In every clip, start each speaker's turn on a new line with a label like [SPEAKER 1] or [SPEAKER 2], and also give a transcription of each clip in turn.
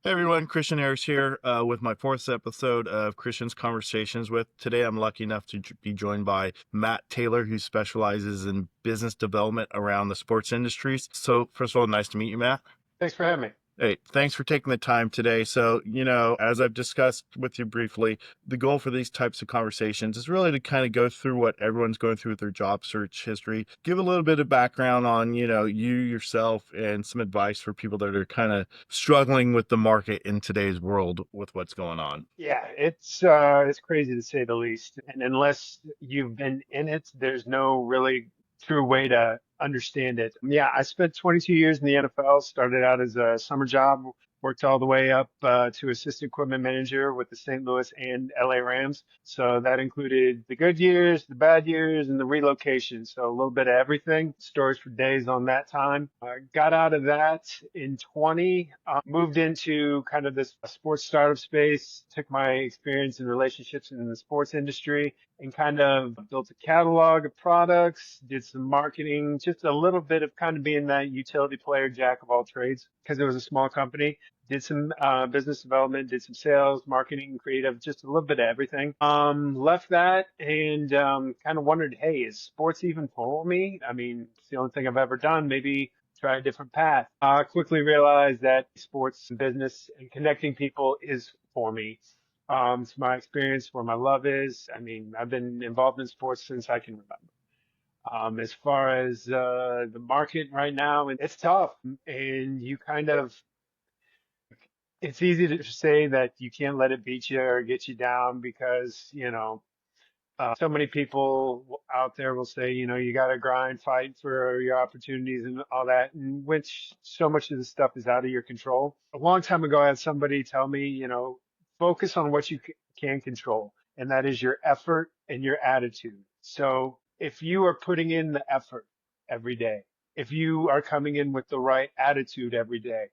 [SPEAKER 1] Hey everyone, Christian Harris here with my fourth episode of Christian's Conversations with. Today I'm lucky enough to be joined by Matt Taylor, who specializes in business development around the sports industries. So, first of all, nice to meet you, Matt.
[SPEAKER 2] Thanks for having me.
[SPEAKER 1] Hey, thanks for taking the time today. So, as I've discussed with you briefly, the goal for these types of conversations is really to kind of go through what everyone's going through with their job search history, give a little bit of background on, you yourself and some advice for people that are kind of struggling with the market in today's world with what's going on.
[SPEAKER 2] Yeah, it's crazy to say the least. And unless you've been in it, there's no really true way to understand it. Yeah, I spent 22 years in the NFL, started out as a summer job, worked all the way up to assistant equipment manager with the St. Louis and LA Rams. So that included the good years, the bad years, and the relocation. So a little bit of everything. Stories for days on that time. Got out of that in 20, moved into kind of this sports startup space, took my experience and relationships in the sports industry and kind of built a catalog of products, did some marketing, just a little bit of kind of being that utility player, jack of all trades, because it was a small company. Did some business development, did some sales, marketing, creative, just a little bit of everything. Left that and kind of wondered, hey, is sports even for me? I mean, it's the only thing I've ever done. Maybe try a different path. Quickly realized that sports business and connecting people is for me. It's my experience, where my love is. I mean, I've been involved in sports since I can remember. As far as the market right now, it's tough, and you kind of, it's easy to say that you can't let it beat you or get you down because, so many people out there will say, you got to grind, fight for your opportunities and all that, and which so much of the stuff is out of your control. A long time ago, I had somebody tell me, focus on what you can control, and that is your effort and your attitude. So if you are putting in the effort every day, if you are coming in with the right attitude every day,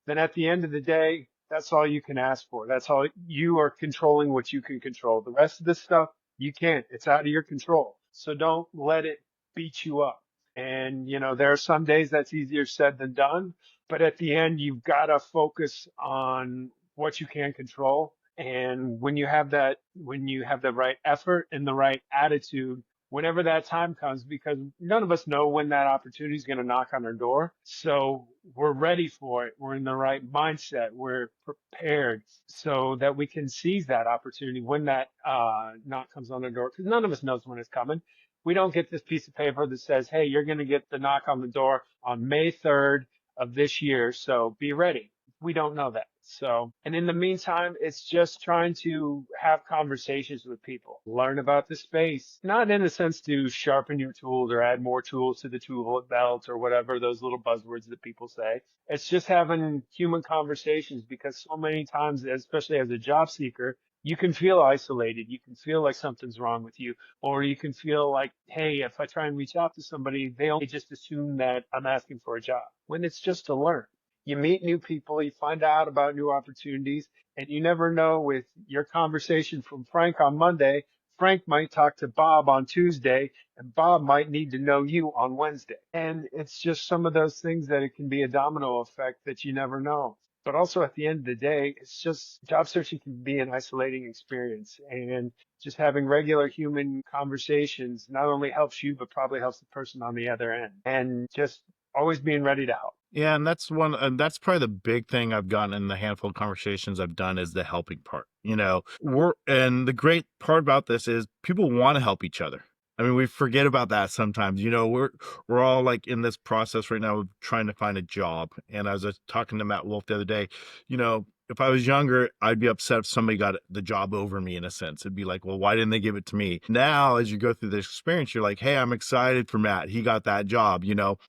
[SPEAKER 2] then at the end of the day, that's all you can ask for. That's all you are controlling what you can control. The rest of the stuff, you can't. It's out of your control. So don't let it beat you up. And, there are some days that's easier said than done, but at the end, you've got to focus on what you can control. And when you have the right effort and the right attitude, whenever that time comes, because none of us know when that opportunity is going to knock on our door. So we're ready for it. We're in the right mindset. We're prepared so that we can seize that opportunity when that knock comes on the door. Because none of us knows when it's coming. We don't get this piece of paper that says, hey, you're going to get the knock on the door on May 3rd of this year. So be ready. We don't know that. So, and in the meantime, it's just trying to have conversations with people, learn about the space, not in a sense to sharpen your tools or add more tools to the tool belt or whatever, those little buzzwords that people say. It's just having human conversations because so many times, especially as a job seeker, you can feel isolated. You can feel like something's wrong with you, or you can feel like, hey, if I try and reach out to somebody, they only just assume that I'm asking for a job when it's just to learn. You meet new people, you find out about new opportunities, and you never know with your conversation from Frank on Monday, Frank might talk to Bob on Tuesday, and Bob might need to know you on Wednesday. And it's just some of those things that it can be a domino effect that you never know. But also at the end of the day, it's just job searching can be an isolating experience. And just having regular human conversations not only helps you, but probably helps the person on the other end. And just always being ready to help.
[SPEAKER 1] Yeah, and that's probably the big thing I've gotten in the handful of conversations I've done is the helping part. And the great part about this is people want to help each other. I mean, we forget about that sometimes. We're all like in this process right now of trying to find a job. And as I was talking to Matt Wolf the other day, if I was younger, I'd be upset if somebody got the job over me in a sense. It'd be like, well, why didn't they give it to me? Now, as you go through this experience, you're like, hey, I'm excited for Matt. He got that job.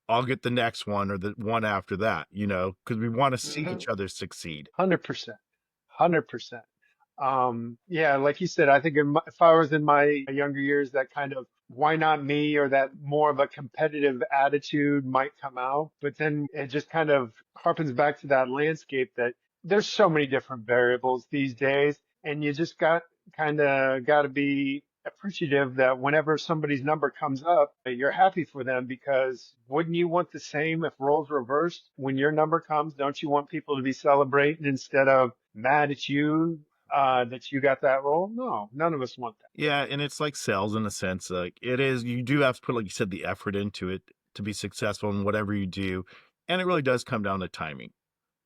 [SPEAKER 1] I'll get the next one or the one after that, because we want to see
[SPEAKER 2] Mhm.
[SPEAKER 1] each other succeed.
[SPEAKER 2] 100%. 100%. Yeah, like you said, I think if I was in my younger years, that kind of why not me or that more of a competitive attitude might come out. But then it just kind of harpens back to that landscape that there's so many different variables these days, and you just got to be appreciative that whenever somebody's number comes up, you're happy for them because wouldn't you want the same if roles reversed? When your number comes, don't you want people to be celebrating instead of mad at you that you got that role? No, none of us want that.
[SPEAKER 1] Yeah, and it's like sales in a sense. Like it is, you do have to put, like you said, the effort into it to be successful in whatever you do. And it really does come down to timing.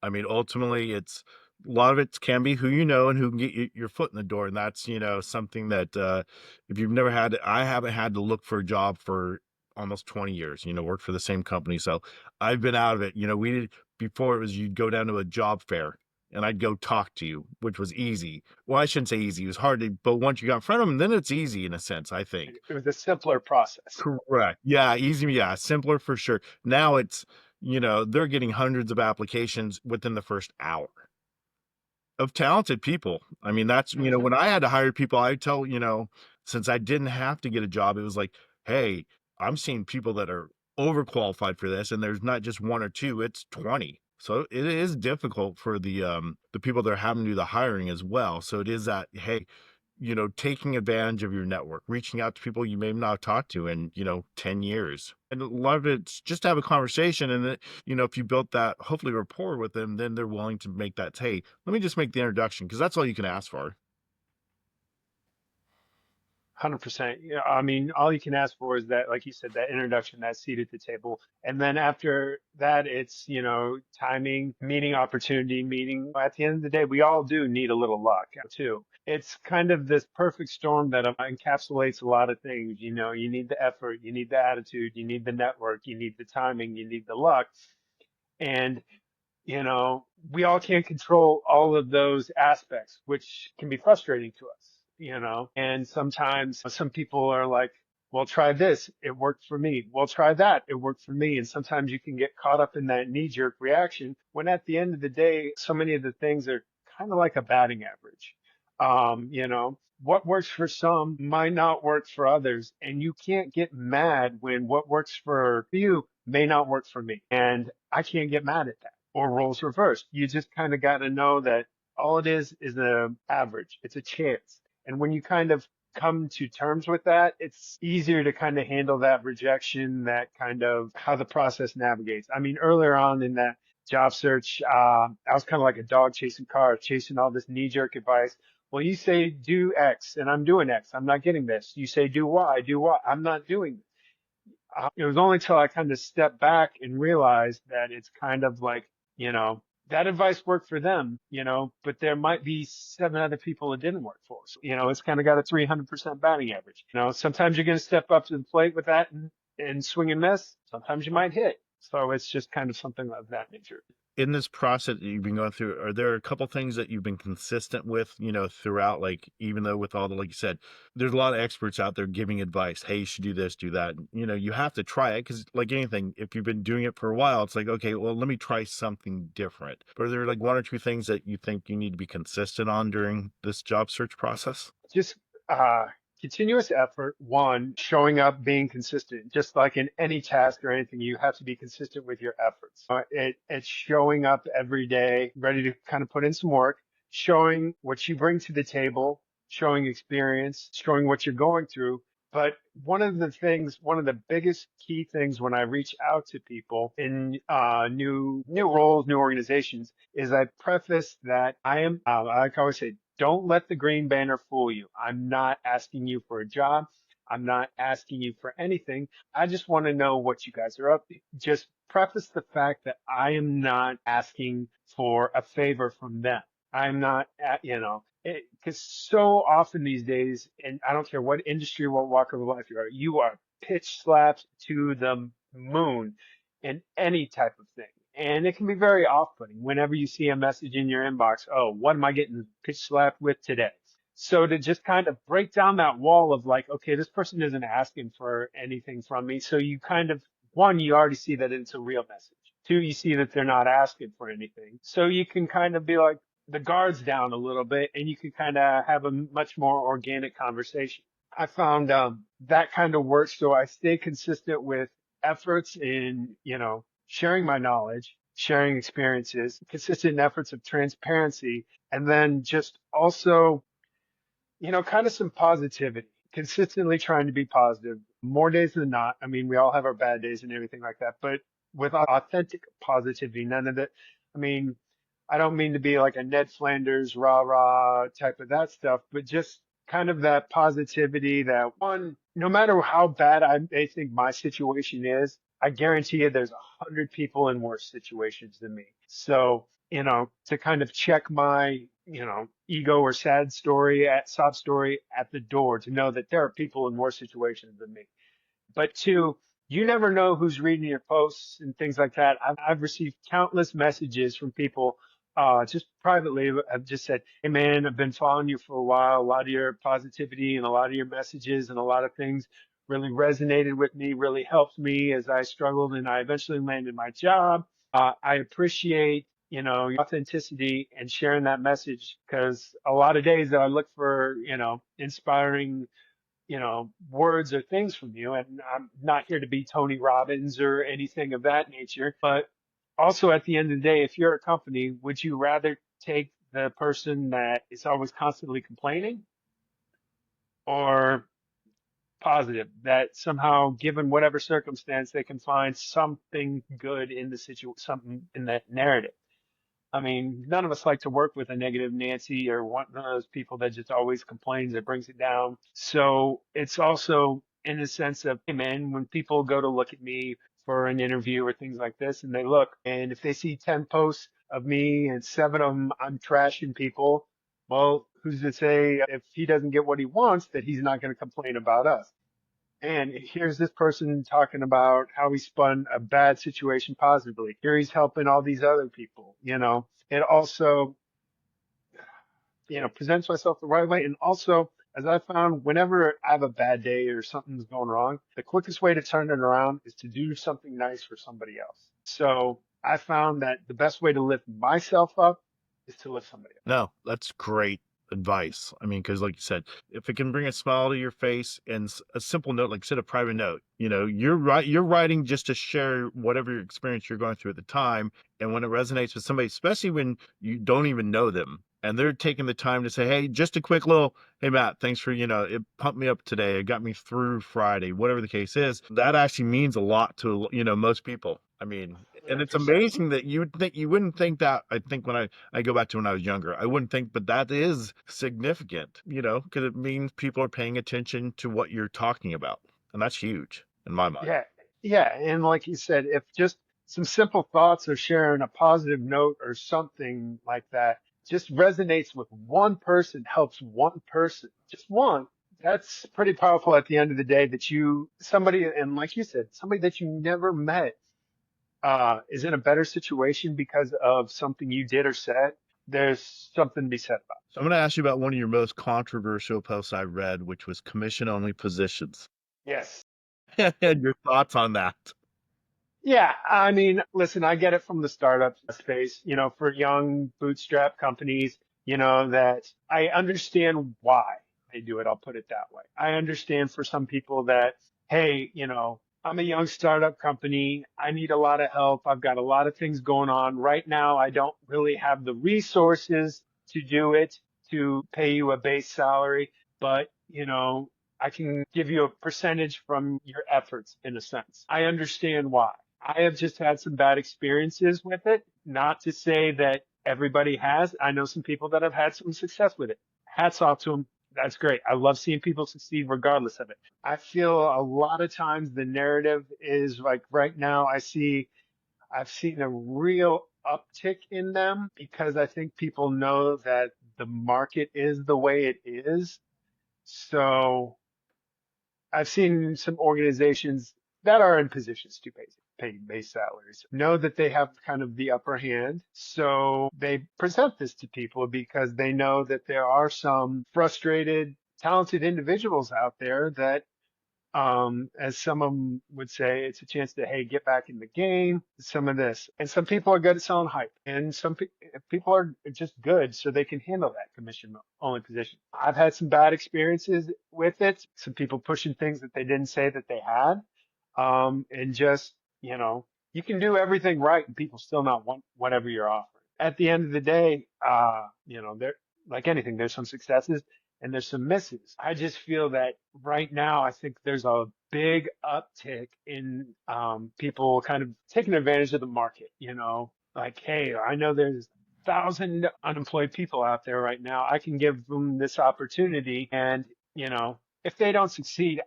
[SPEAKER 1] I mean, ultimately, it's a lot of it can be who you know and who can get your foot in the door. And that's, something that if you've never had, I haven't had to look for a job for almost 20 years, worked for the same company. So I've been out of it. We did before it was you'd go down to a job fair and I'd go talk to you, which was easy. Well, I shouldn't say easy. It was hard to, but once you got in front of them, then it's easy in a sense, I think.
[SPEAKER 2] It was a simpler process.
[SPEAKER 1] Correct. Yeah, easy. Yeah, simpler for sure. Now it's, they're getting hundreds of applications within the first hour of talented people. I mean, that's,
[SPEAKER 2] Hmm.
[SPEAKER 1] when I had to hire people, I tell, since I didn't have to get a job, it was like, hey, I'm seeing people that are overqualified for this, and there's not just one or two, it's 20. So it is difficult for the people that are having to do the hiring as well. So it is that, hey, taking advantage of your network, reaching out to people you may not have talked to in, 10 years. And a lot of it's just to have a conversation. And that, if you built that hopefully rapport with them, then they're willing to make that, hey, let me just make the introduction because that's all you can ask for.
[SPEAKER 2] 100%. Yeah, I mean, all you can ask for is that, like you said, that introduction, that seat at the table. And then after that, it's, timing, meeting opportunity, meeting. At the end of the day, we all do need a little luck too. It's kind of this perfect storm that encapsulates a lot of things. You need the effort, you need the attitude, you need the network, you need the timing, you need the luck. And we all can't control all of those aspects, which can be frustrating to us. And sometimes some people are like, well, try this. It worked for me. Well, try that. It worked for me. And sometimes you can get caught up in that knee jerk reaction when at the end of the day, so many of the things are kind of like a batting average. What works for some might not work for others. And you can't get mad when what works for you may not work for me. And I can't get mad at that or roles reversed. You just kind of got to know that all it is a average. It's a chance. And when you kind of come to terms with that, it's easier to kind of handle that rejection, that kind of how the process navigates. I mean, earlier on in that job search, I was kind of like a dog chasing cars, chasing all this knee jerk advice. Well, you say do X and I'm doing X. I'm not getting this. You say do Y, do Y. I'm not doing this. It was only till I kind of stepped back and realized that it's kind of like, you know, that advice worked for them, but there might be seven other people it didn't work for. So, it's kind of got a 300% batting average. Sometimes you're going to step up to the plate with that and swing and miss. Sometimes you might hit. So it's just kind of something of that nature.
[SPEAKER 1] In this process that you've been going through, are there a couple things that you've been consistent with, throughout? Like, even though with all the, like you said, there's a lot of experts out there giving advice. Hey, you should do this, do that. You have to try it because, like anything, if you've been doing it for a while, it's like, okay, well, let me try something different. But are there like one or two things that you think you need to be consistent on during this job search process?
[SPEAKER 2] Just uh, continuous effort. One, showing up, being consistent. Just like in any task or anything, you have to be consistent with your efforts. It's showing up every day, ready to kind of put in some work, showing what you bring to the table, showing experience, showing what you're going through. But one of the biggest key things when I reach out to people in new roles, new organizations, is I preface that I am, like I always say, don't let the green banner fool you. I'm not asking you for a job. I'm not asking you for anything. I just want to know what you guys are up to. Just preface the fact that I am not asking for a favor from them. I'm not, because so often these days, and I don't care what industry, what walk of life you are pitch slapped to the moon in any type of thing. And it can be very off-putting whenever you see a message in your inbox. Oh, what am I getting pitch slapped with today? So to just kind of break down that wall of like, okay, this person isn't asking for anything from me. So you kind of, one, you already see that it's a real message. Two, you see that they're not asking for anything. So you can kind of be like the guards down a little bit and you can kind of have a much more organic conversation. I found that kind of works. So I stay consistent with efforts in, sharing my knowledge, sharing experiences, consistent efforts of transparency, and then just also, kind of some positivity. consistently trying to be positive more days than not. I mean, we all have our bad days and everything like that, but with authentic positivity, none of that. I mean, I don't mean to be like a Ned Flanders rah rah type of that stuff, but just kind of that positivity that one, no matter how bad I may think my situation is, I guarantee you there's 100 people in worse situations than me. So, to kind of check my, ego or sob story at the door to know that there are people in worse situations than me. But two, you never know who's reading your posts and things like that. I've received countless messages from people, just privately. I've just said, "Hey man, I've been following you for a while. A lot of your positivity and a lot of your messages and a lot of things really resonated with me, really helped me as I struggled and I eventually landed my job. I appreciate, your authenticity and sharing that message because a lot of days that I look for, inspiring words or things from you. And I'm not here to be Tony Robbins or anything of that nature. But also at the end of the day, if you're a company, would you rather take the person that is always constantly complaining or positive that somehow, given whatever circumstance, they can find something good in the situation, something in that narrative? I mean, none of us like to work with a negative Nancy or one of those people that just always complains that brings it down. So it's also in a sense of, hey man, when people go to look at me for an interview or things like this and they look and if they see 10 posts of me and seven of them I'm trashing people, well, who's to say if he doesn't get what he wants that he's not going to complain about us? And here's this person talking about how he spun a bad situation positively. Here he's helping all these other people, It also, presents myself the right way. And also, as I found, whenever I have a bad day or something's going wrong, the quickest way to turn it around is to do something nice for somebody else. So I found that the best way to lift myself up is to lift somebody else.
[SPEAKER 1] No, that's great advice. I mean, because like you said, if it can bring a smile to your face and a simple note, like send a private note, you're right. You're writing just to share whatever experience you're going through at the time. And when it resonates with somebody, especially when you don't even know them and they're taking the time to say, hey, just a quick little, hey, Matt, thanks for, it pumped me up today. It got me through Friday, whatever the case is. That actually means a lot to, most people. I mean, and it's
[SPEAKER 2] 100%.
[SPEAKER 1] amazing that you wouldn't think that. I think when I go back to when I was younger, I wouldn't think, but that is significant, because it means people are paying attention to what you're talking about. And that's huge in my mind.
[SPEAKER 2] Yeah. Yeah. And like you said, if just some simple thoughts or sharing a positive note or something like that just resonates with one person, helps one person, just one, that's pretty powerful at the end of the day that somebody, and like you said, somebody that you never met, is in a better situation because of something you did or said. There's something to be said about
[SPEAKER 1] So I'm going to ask you about one of your most controversial posts I read, which was commission only positions.
[SPEAKER 2] it. Yes.
[SPEAKER 1] And your thoughts on that.
[SPEAKER 2] Yeah, I mean, listen, I get it from the startup space, for young bootstrap companies, that I understand why they do it. I'll put it that way. I understand for some people that, hey, I'm a young startup company. I need a lot of help. I've got a lot of things going on right now. I don't really have the resources to do it, to pay you a base salary, but, I can give you a percentage from your efforts in a sense. I understand why. I have just had some bad experiences with it. Not to say that everybody has. I know some people that have had some success with it. Hats off to them. That's great. I love seeing people succeed regardless of it. I feel a lot of times the narrative is like right now I've seen a real uptick in them because I think people know that the market is the way it is. So I've seen some organizations that are in positions to pay base salaries know that they have kind of the upper hand. So they present this to people because they know that there are some frustrated, talented individuals out there that as some of them would say, it's a chance to, hey, get back in the game, some of this. And some people are good at selling hype, and some people are just good, so they can handle that commission only position. I've had some bad experiences with it, some people pushing things that they didn't say that they had, and just, you can do everything right, and people still not want whatever you're offering. At the end of the day, there, like anything, there's some successes and there's some misses. I just feel that right now, I think there's a big uptick in people kind of taking advantage of the market, like, hey, I know there's 1,000 unemployed people out there right now. I can give them this opportunity. And, if they don't succeed,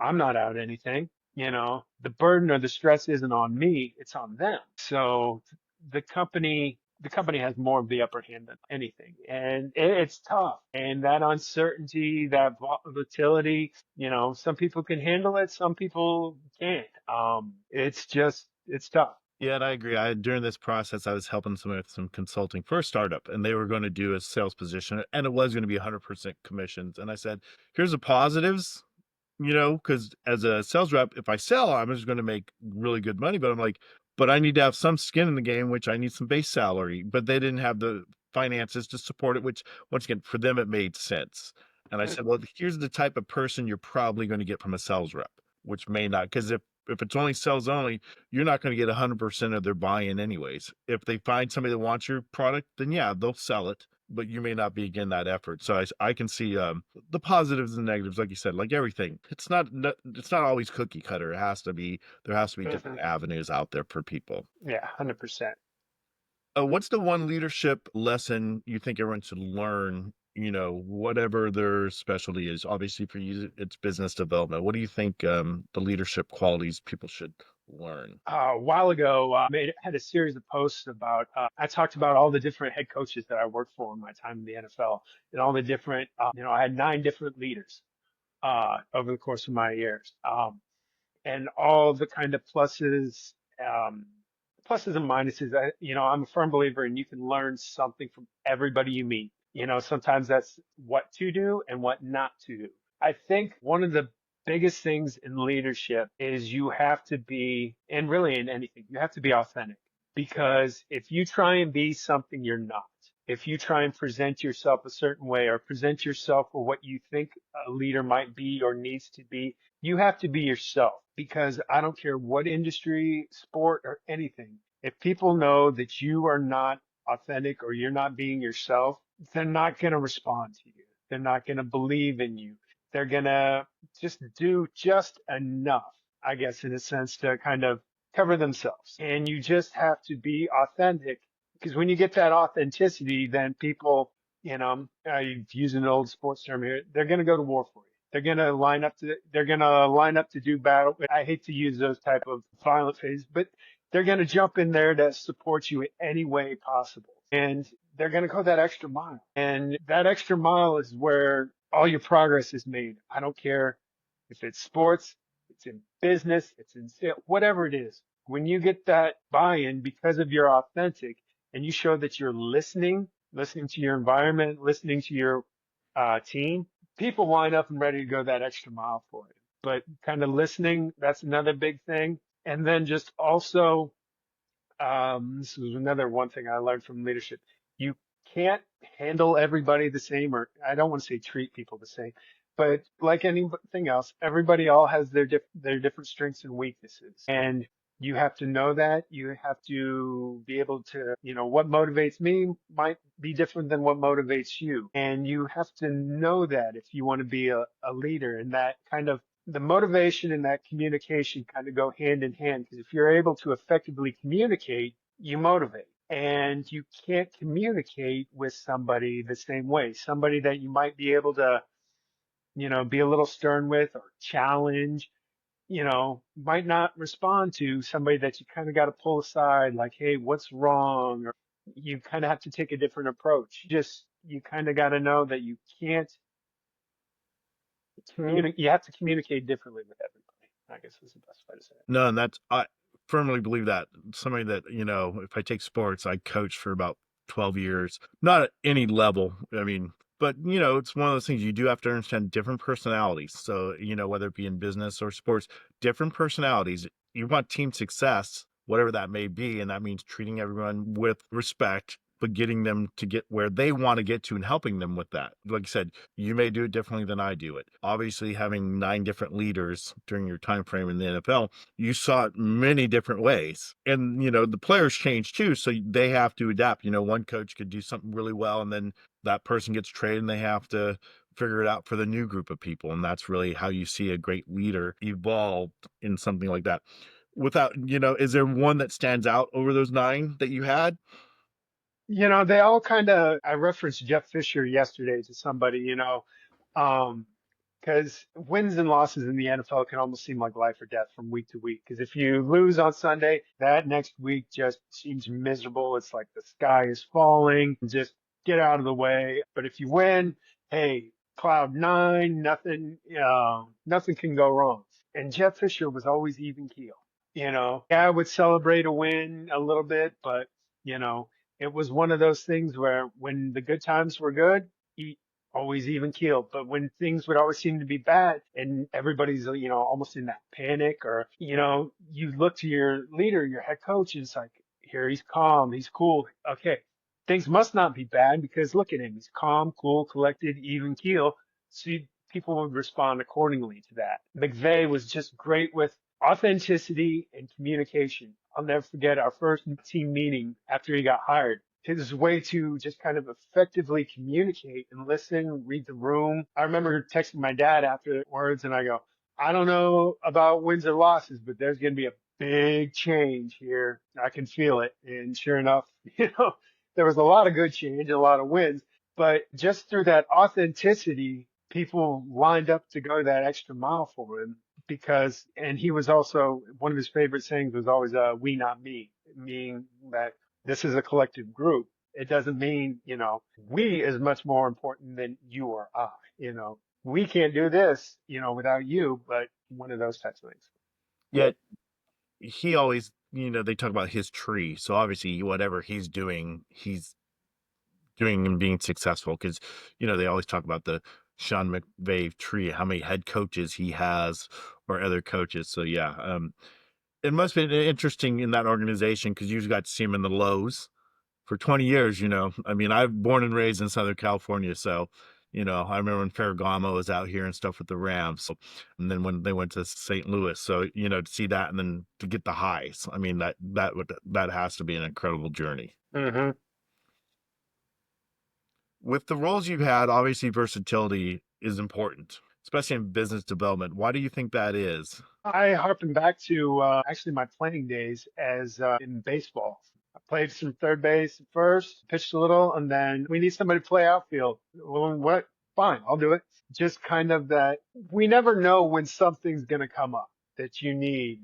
[SPEAKER 2] I'm not out anything. The burden or the stress isn't on me, it's on them. So the company has more of the upper hand than anything. And it's tough. And that uncertainty, that volatility, some people can handle it, some people can't. It's tough.
[SPEAKER 1] Yeah, and I agree. During this process, I was helping some with some consulting for a startup, and they were going to do a sales position, and it was going to be 100% commissions. And I said, "Here's the positives, because as a sales rep, if I sell, I'm just going to make really good money." But I'm like, but I need to have some skin in the game, which I need some base salary. But they didn't have the finances to support it, which once again, for them, it made sense. And I said, well, here's the type of person you're probably going to get from a sales rep, which may not, because if it's only sales only, you're not going to get 100% of their buy-in anyways. If they find somebody that wants your product, then yeah, they'll sell it, but you may not be again that effort. So I can see the positives and negatives, like you said, like everything. It's not always cookie cutter. There has to be different
[SPEAKER 2] Mhm.
[SPEAKER 1] avenues out there for people.
[SPEAKER 2] Yeah, 100%.
[SPEAKER 1] What's the one leadership lesson you think everyone should learn? Whatever their specialty is. Obviously, for you, it's business development. What do you think the leadership qualities people should learn?
[SPEAKER 2] A while ago, had a series of posts about, I talked about all the different head coaches that I worked for in my time in the NFL and all the different, I had 9 different leaders, over the course of my years. And all the kind of um, pluses and minuses. I'm a firm believer in you can learn something from everybody you meet. Sometimes that's what to do and what not to do. I think one of the biggest things in leadership is you have to be, and really in anything, you have to be authentic. Because if you try and be something you're not, if you try and present yourself a certain way or present yourself for what you think a leader might be or needs to be, you have to be yourself, because I don't care what industry, sport, or anything. If people know that you are not authentic or you're not being yourself, they're not going to respond to you. They're not going to believe in you. They're going to just do just enough, I guess, in a sense, to kind of cover themselves. And you just have to be authentic, because when you get that authenticity, then people, I use an old sports term here, they're going to go to war for you. They're going to line up to do battle. I hate to use those type of violent phrases, but they're going to jump in there to support you in any way possible. And they're going to go that extra mile. And that extra mile is where all your progress is made. I don't care if it's sports, it's in business, it's in sales, whatever it is. When you get that buy-in because of your authentic and you show that you're listening to your environment, listening to your team, people line up and ready to go that extra mile for you. But kind of listening, that's another big thing. And then just also, this was another one thing I learned from leadership. You can't handle everybody the same, or I don't want to say treat people the same, but like anything else, everybody all has their different strengths and weaknesses. And you have to know that. You have to be able to, what motivates me might be different than what motivates you. And you have to know that if you want to be a leader, and that kind of the motivation and that communication kind of go hand in hand, because if you're able to effectively communicate, you motivate. And you can't communicate with somebody the same way. Somebody that you might be able to, be a little stern with or challenge, might not respond to somebody that you kind of got to pull aside, like, hey, what's wrong? Or you kind of have to take a different approach. You kind of got to know that you can't you have to communicate differently with everybody, I guess is the best way to say it.
[SPEAKER 1] No, and I firmly believe that. Somebody that, if I take sports, I coached for about 12 years, not at any level. I mean, but it's one of those things you do have to understand different personalities. So, whether it be in business or sports, different personalities. You want team success, whatever that may be, and that means treating everyone with respect, but getting them to get where they want to get to and helping them with that. Like I said, you may do it differently than I do it. Obviously, having 9 different leaders during your time frame in the NFL, you saw it many different ways. And, the players change too, so they have to adapt. One coach could do something really well, and then that person gets traded and they have to figure it out for the new group of people. And that's really how you see a great leader evolve in something like that. Without, is there one that stands out over those 9 that you had?
[SPEAKER 2] They all kind of, I referenced Jeff Fisher yesterday to somebody, um, because wins and losses in the NFL can almost seem like life or death from week to week. Because if you lose on Sunday, that next week just seems miserable. It's like the sky is falling. Just get out of the way. But if you win, hey, cloud nine, nothing can go wrong. And Jeff Fisher was always even keel. Yeah, I would celebrate a win a little bit, but you know, it was one of those things where when the good times were good, he always even keeled. But when things would always seem to be bad and everybody's, almost in that panic or, you look to your leader, your head coach, and it's like, here, he's calm, he's cool. Okay. Things must not be bad because look at him. He's calm, cool, collected, even keel. So people would respond accordingly to that. McVay was just great with authenticity and communication. I'll never forget our first team meeting after he got hired. His way to just kind of effectively communicate and listen, read the room. I remember texting my dad afterwards and I go, I don't know about wins or losses, but there's going to be a big change here. I can feel it. And sure enough, there was a lot of good change, a lot of wins, but just through that authenticity, people lined up to go that extra mile for him and he was also, one of his favorite sayings was always, we, not me, meaning that this is a collective group. It doesn't mean, we is much more important than you or I, we can't do this, without you, but one of those types of things.
[SPEAKER 1] Yet he always, they talk about his tree. So obviously, whatever he's doing and being successful because, they always talk about the Sean McVay tree, how many head coaches he has or other coaches. So yeah, it must have been interesting in that organization because you got to see him in the lows for 20 years. I mean, I've born and raised in Southern California, so I remember when Ferragamo was out here and stuff with the Rams. So, and then when they went to St. Louis, so to see that and then to get the highs, I mean that has to be an incredible journey.
[SPEAKER 2] Mm-hmm.
[SPEAKER 1] With the roles you've had, obviously versatility is important, especially in business development. Why do you think that is?
[SPEAKER 2] I harken back to actually my playing days as in baseball. I played some third base at first, pitched a little, and then we need somebody to play outfield. Well, what? Fine, I'll do it. Just kind of that we never know when something's going to come up that you need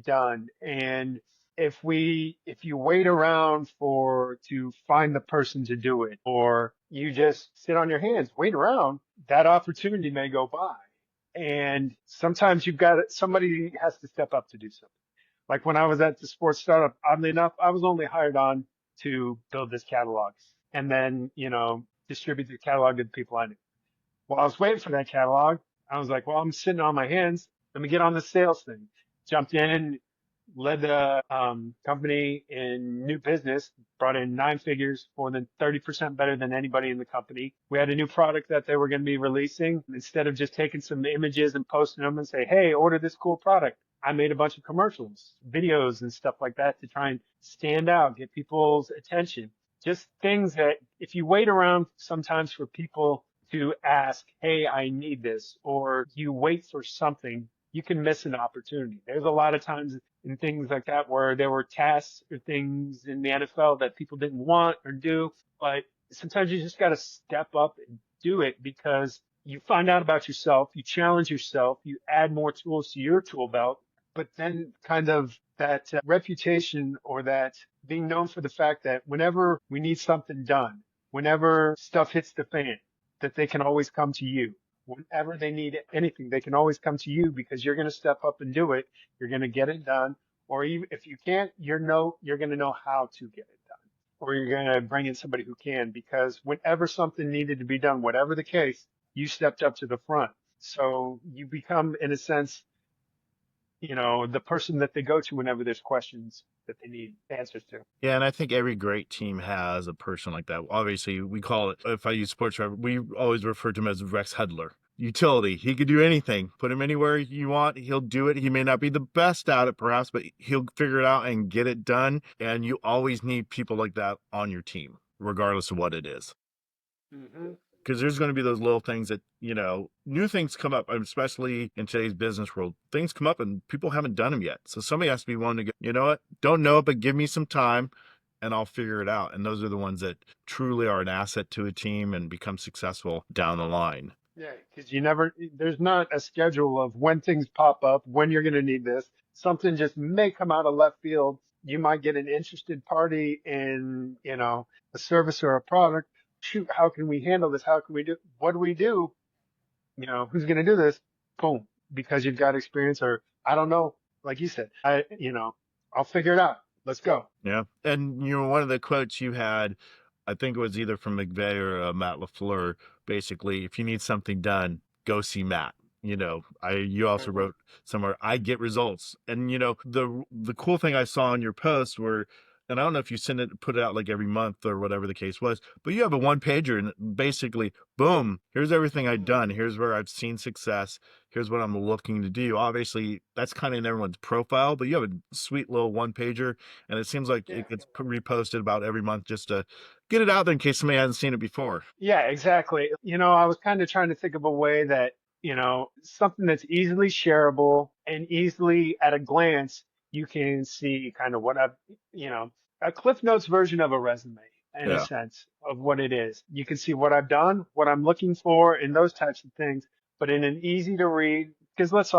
[SPEAKER 2] done. And if you wait around to find the person to do it, or you just sit on your hands, wait around, that opportunity may go by. And sometimes somebody has to step up to do something. Like when I was at the sports startup, oddly enough, I was only hired on to build this catalog and then, distribute the catalog to the people I knew. While I was waiting for that catalog, I was like, well, I'm sitting on my hands. Let me get on the sales thing. Jumped in, led the company in new business, brought in 9 figures, more than 30% better than anybody in the company. We had a new product that they were going to be releasing. Instead of just taking some images and posting them and say, hey, order this cool product, I made a bunch of commercials, videos and stuff like that to try and stand out, get people's attention. Just things that if you wait around sometimes for people to ask, hey, I need this, or you wait for something, you can miss an opportunity. There's a lot of times in things like that where there were tasks or things in the NFL that people didn't want or do, but sometimes you just got to step up and do it because you find out about yourself, you challenge yourself, you add more tools to your tool belt, but then kind of that reputation or that being known for the fact that whenever we need something done, whenever stuff hits the fan, that they can always come to you. Whenever they need anything, they can always come to you because you're going to step up and do it. You're going to get it done. Or even if you can't, you're going to know how to get it done. Or you're going to bring in somebody who can because whenever something needed to be done, whatever the case, you stepped up to the front. So you become, in a sense, the person that they go to whenever there's questions. that they need answers to.
[SPEAKER 1] Yeah, and I think every great team has a person like that. Obviously, we call it, if I use sports, we always refer to him as Rex Hudler. Utility. He could do anything. Put him anywhere you want. He'll do it. He may not be the best at it, perhaps, but he'll figure it out and get it done. And you always need people like that on your team, regardless of what it is.
[SPEAKER 2] Hmm.
[SPEAKER 1] Because there's going to be those little things that, new things come up, especially in today's business world. Things come up and people haven't done them yet. So somebody has to be willing to go, you know what? Don't know it, but give me some time and I'll figure it out. And those are the ones that truly are an asset to a team and become successful down the line.
[SPEAKER 2] Yeah, because there's not a schedule of when things pop up, when you're going to need this. Something just may come out of left field. You might get an interested party in, a service or a product. Shoot, how can we handle this? How can we do? What do we do? Who's going to do this? Boom, because you've got experience, or I don't know. Like you said, I'll figure it out. Let's go.
[SPEAKER 1] Yeah. And, one of the quotes you had, I think it was either from McVeigh or Matt LaFleur, basically, if you need something done, go see Matt. You also
[SPEAKER 2] Mhm.
[SPEAKER 1] wrote somewhere, I get results. And, the cool thing I saw on your post were, and I don't know if you put it out like every month or whatever the case was, but you have a one pager and basically, boom, here's everything I've done. Here's where I've seen success. Here's what I'm looking to do. Obviously, that's kind of in everyone's profile, but you have a sweet little one pager, and it seems like
[SPEAKER 2] Yeah.
[SPEAKER 1] it gets reposted about every month just to get it out there in case somebody hasn't seen it before.
[SPEAKER 2] Yeah, exactly. I was kind of trying to think of a way that, something that's easily shareable and easily at a glance, you can see kind of what you know, a Cliff Notes version of a resume in a
[SPEAKER 1] Yeah.
[SPEAKER 2] sense of what it is. You can see what I've done, what I'm looking for, and those types of things, but in an easy to read, because let's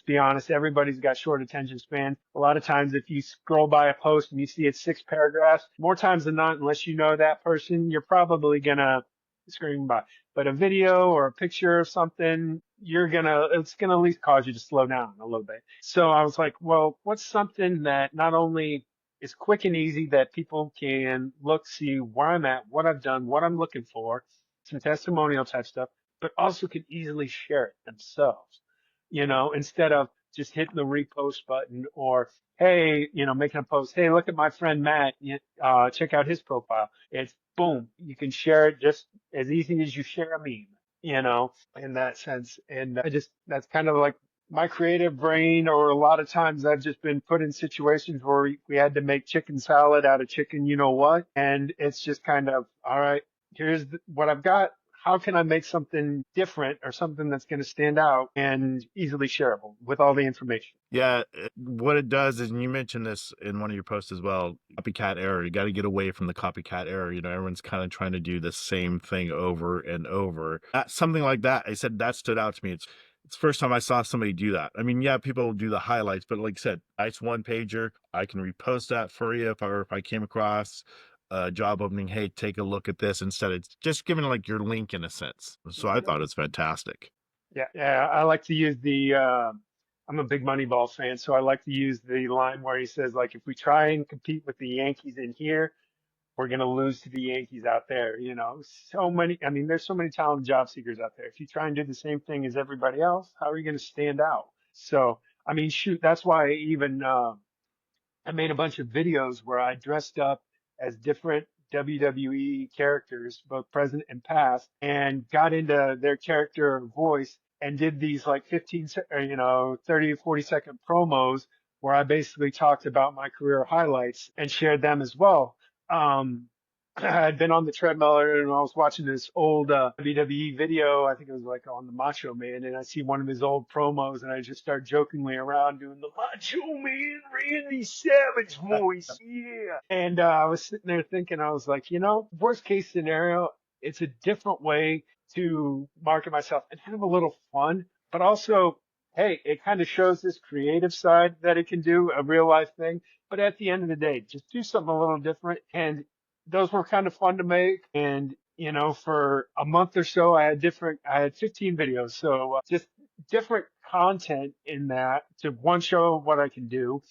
[SPEAKER 2] be honest, everybody's got short attention span. A lot of times, if you scroll by a post and you see it's 6 paragraphs, more times than not, unless you know that person, you're probably gonna scream by. But a video or a picture of something, it's gonna at least cause you to slow down a little bit. So I was like, well, what's something that not only is quick and easy that people can look, see where I'm at, what I've done, what I'm looking for, some testimonial type stuff, but also can easily share it themselves, instead of just hitting the repost button or, hey, making a post, hey, look at my friend Matt, check out his profile. It's boom, you can share it just as easy as you share a meme, in that sense. And that's kind of like my creative brain, or a lot of times I've just been put in situations where we had to make chicken salad out of chicken, you know what? And it's just kind of, all right, here's what I've got. How can I make something different or something that's going to stand out and easily shareable with all the information?
[SPEAKER 1] Yeah, what it does is, and you mentioned this in one of your posts as well, copycat error. You got to get away from the copycat error. Everyone's kind of trying to do the same thing over and over. Something like that, I said that stood out to me. It's the first time I saw somebody do that. I mean, yeah, people will do the highlights, but like I said, nice one pager. I can repost that for you if I came across a job opening. Hey, take a look at this instead. It's just giving like your link in a sense. So I
[SPEAKER 2] Mhm.
[SPEAKER 1] thought it's fantastic.
[SPEAKER 2] Yeah, yeah. I like to use I'm a big Moneyball fan, so I like to use the line where he says, like, if we try and compete with the Yankees in here, we're going to lose to the Yankees out there. I mean, there's so many talented job seekers out there. If you try and do the same thing as everybody else, how are you going to stand out? So, I mean, shoot, that's why I made a bunch of videos where I dressed up as different WWE characters, both present and past, and got into their character voice and did these like 30 or 40-second promos where I basically talked about my career highlights and shared them as well. Um, I had been on the treadmill and I was watching this old WWE video. I think it was like on the Macho Man, and I see one of his old promos, and I just start jokingly around doing the Macho Man Randy Savage voice, yeah. And I was sitting there thinking, I was like, worst case scenario, it's a different way to market myself and have a little fun, but also, hey, it kind of shows this creative side that it can do, a real life thing. But at the end of the day, just do something a little different. And those were kind of fun to make. And, for a month or so, I had 15 videos. So just different content in that to one, show what I can do,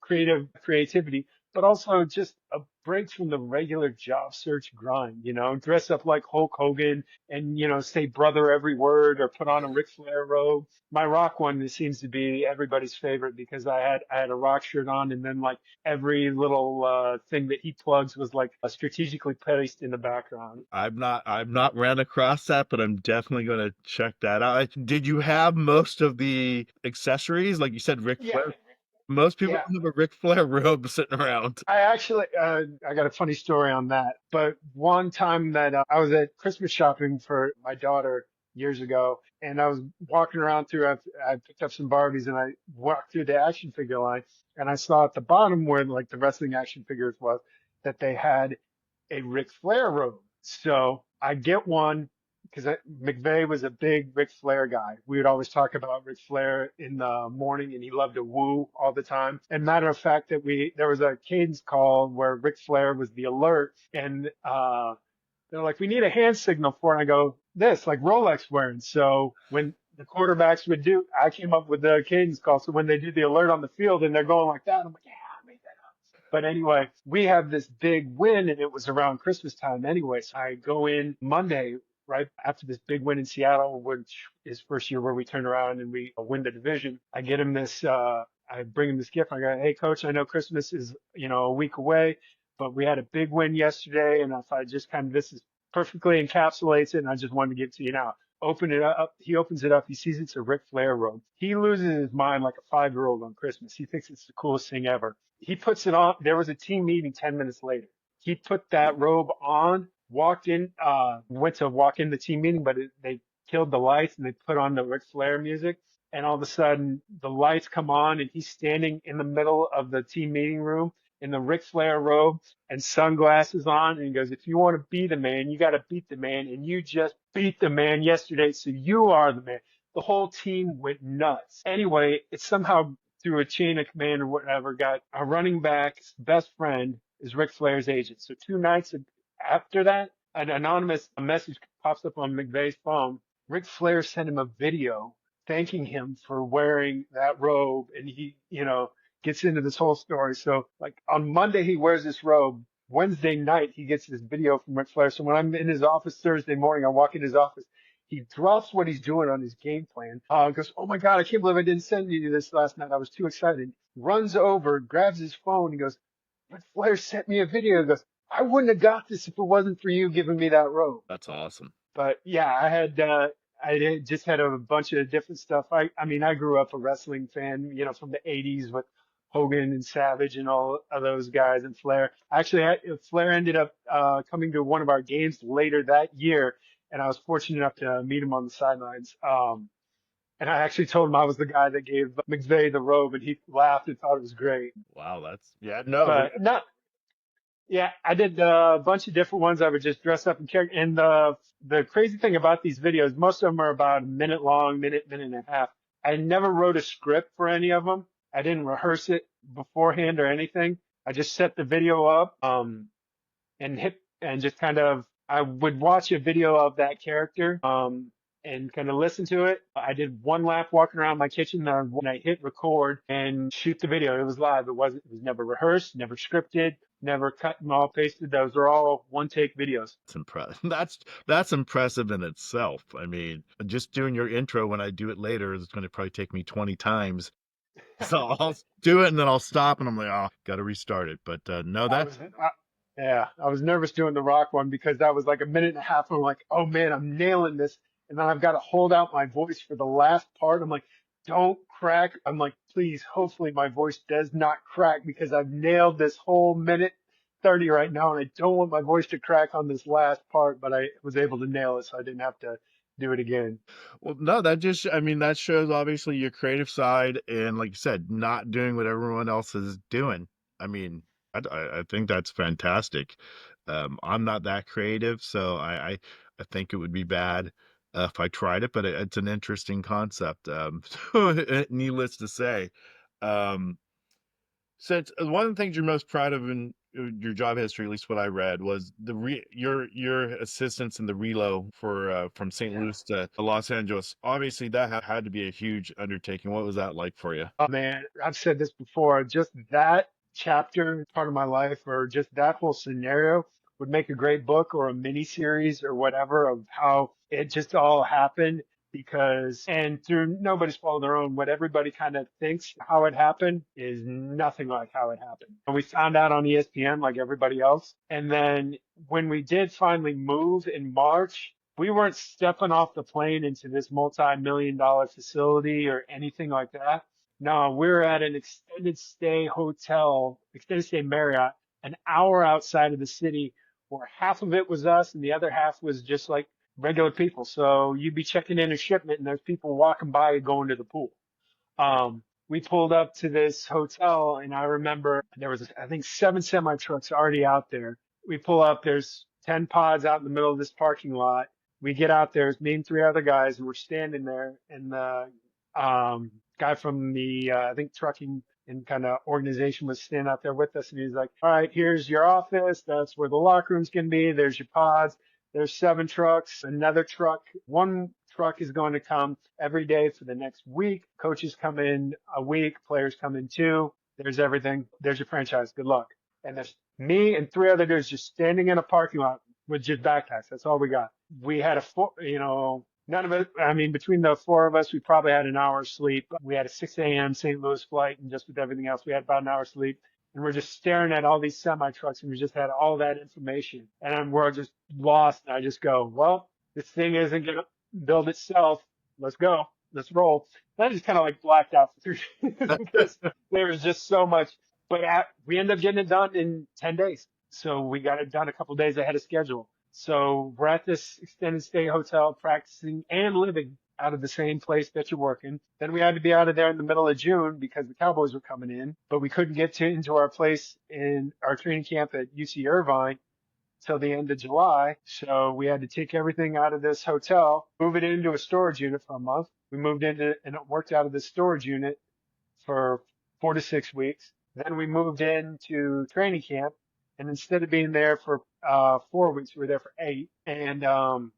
[SPEAKER 2] creativity, but also just a break from the regular job search grind, dress up like Hulk Hogan and, say brother every word or put on a Ric Flair robe. My rock one seems to be everybody's favorite because I had a rock shirt on, and then like every little thing that he plugs was like strategically placed in the background.
[SPEAKER 1] I've not ran across that, but I'm definitely going to check that out. Did you have most of the accessories? Like you said, Ric
[SPEAKER 2] Yeah,
[SPEAKER 1] Flair. Most people
[SPEAKER 2] yeah.
[SPEAKER 1] don't have a Ric Flair robe sitting around.
[SPEAKER 2] I got a funny story on that. But one time that I was at Christmas shopping for my daughter years ago, and I was walking around I picked up some Barbies, and I walked through the action figure line, and I saw at the bottom where like the wrestling action figures was that they had a Ric Flair robe. So I get one because McVeigh was a big Ric Flair guy. We would always talk about Ric Flair in the morning, and he loved to woo all the time. And matter of fact, there was a cadence call where Ric Flair was the alert, and they're like, we need a hand signal for it. And I go, this, like Rolex wearing. So when the quarterbacks I came up with the cadence call. So when they do the alert on the field and they're going like that, I'm like, yeah, I made that up. But anyway, we have this big win, and it was around Christmas time anyway. So I go in Monday, right after this big win in Seattle, which is first year where we turn around and we win the division. I bring him this gift. I go, hey coach, I know Christmas is, a week away, but we had a big win yesterday, and I thought just kind of this is perfectly encapsulates it, and I just wanted to give it to you now. Open it up. He opens it up. He sees it's a Ric Flair robe. He loses his mind like a 5-year-old on Christmas. He thinks it's the coolest thing ever. He puts it on. There was a team meeting 10 minutes later. He put that robe on, went to walk in the team meeting, but they killed the lights and they put on the Ric Flair music. And all of a sudden the lights come on and he's standing in the middle of the team meeting room in the Ric Flair robe and sunglasses on. And he goes, if you want to be the man, you got to beat the man. And you just beat the man yesterday. So you are the man. The whole team went nuts. Anyway, it somehow through a chain of command or whatever got a running back's best friend is Ric Flair's agent. So 2 nights after that, an anonymous message pops up on McVay's phone. Ric Flair sent him a video thanking him for wearing that robe. And he, gets into this whole story. So like on Monday, he wears this robe. Wednesday night, he gets this video from Ric Flair. So when I'm in his office Thursday morning, I walk in his office. He drops what he's doing on his game plan. Goes, oh my God, I can't believe I didn't send you this last night. I was too excited. Runs over, grabs his phone. He goes, Ric Flair sent me a video. He goes, I wouldn't have got this if it wasn't for you giving me that robe.
[SPEAKER 1] That's awesome.
[SPEAKER 2] But yeah, just had a bunch of different stuff. I mean, I grew up a wrestling fan, from the 80s with Hogan and Savage and all of those guys and Flair. Actually, Flair ended up coming to one of our games later that year, and I was fortunate enough to meet him on the sidelines. And I actually told him I was the guy that gave McVay the robe, and he laughed and thought it was great.
[SPEAKER 1] Wow, that's yeah, no.
[SPEAKER 2] But not Yeah, I did a bunch of different ones. I would just dress up in character. And the crazy thing about these videos, most of them are about a minute long, minute and a half. I never wrote a script for any of them. I didn't rehearse it beforehand or anything. I just set the video up, and just kind of, I would watch a video of that character, and kind of listen to it. I did one lap walking around my kitchen when I hit record and shoot the video. It was live. It was never rehearsed, never scripted, never cut and all pasted. Those are all one take videos.
[SPEAKER 1] That's impressive. That's impressive in itself. I mean, just doing your intro when I do it later is going to probably take me 20 times. So I'll do it and then I'll stop and I'm like, oh, got to restart it. But no,
[SPEAKER 2] I
[SPEAKER 1] that's
[SPEAKER 2] was, yeah, I was nervous doing the rock one because that was like a minute and a half. I'm like, oh man, I'm nailing this. And then I've got to hold out my voice for the last part. I'm like, don't crack. I'm like, please, hopefully my voice does not crack because I've nailed this whole minute 30 right now. And I don't want my voice to crack on this last part, but I was able to nail it. So I didn't have to do it again.
[SPEAKER 1] well, no, that just, I mean, that shows obviously your creative side and like you said, not doing what everyone else is doing. I mean, I think that's fantastic. I'm not that creative, so I think it would be bad if I tried it, but it's an interesting concept. So needless to say, um, since one of the things you're most proud of in your job history, at least what I read, was your assistance in the relo for from St.
[SPEAKER 2] Yeah.
[SPEAKER 1] Louis to Los Angeles. Obviously, that had to be a huge undertaking. What was that like for you?
[SPEAKER 2] Oh man, I've said this before. Just that chapter, part of my life, or just that whole scenario would make a great book or a mini series or whatever of how it just all happened because, and through nobody's fault of their own, what everybody kind of thinks how it happened is nothing like how it happened. And we found out on ESPN like everybody else. And then when we did finally move in March, we weren't stepping off the plane into this multi-million-dollar facility or anything like that. No, we're at an extended stay hotel, extended stay Marriott, an hour outside of the city, where half of it was us and the other half was just like regular people. So you'd be checking in a shipment and there's people walking by going to the pool. We pulled up to this hotel and I remember there was, I think, 7 semi trucks already out there. We pull up, there's 10 pods out in the middle of this parking lot. We get out there, it's me and 3 other guys, and we're standing there, and the guy from the I think trucking and kind of organization was standing out there with us, and he's like, "All right, here's your office. That's where the locker room's gonna be. There's your pods. There's 7 trucks. Another truck, one truck is going to come every day for the next week. Coaches come in a week, players come in 2. There's everything. There's your franchise. Good luck." And there's me and 3 other dudes just standing in a parking lot with just backpacks. That's all we got. We had none of it. I mean, between the 4 of us, we probably had an hour's sleep. We had a 6 a.m. St. Louis flight, and just with everything else, we had about an hour's sleep. And we're just staring at all these semi trucks, and we just had all that information. And we're just lost. And I just go, well, this thing isn't going to build itself. Let's go. Let's roll. And I just kind of like blacked out for 3 because there was just so much. But we ended up getting it done in 10 days. So we got it done a couple of days ahead of schedule. So we're at this extended stay hotel practicing and living out of the same place that you're working. Then we had to be out of there in the middle of June because the Cowboys were coming in, but we couldn't get into our place in our training camp at UC Irvine till the end of July. So we had to take everything out of this hotel, move it into a storage unit for a month. We moved into and it worked out of the storage unit for 4 to 6 weeks. Then we moved into training camp. And instead of being there for 4 weeks, we were there for 8. And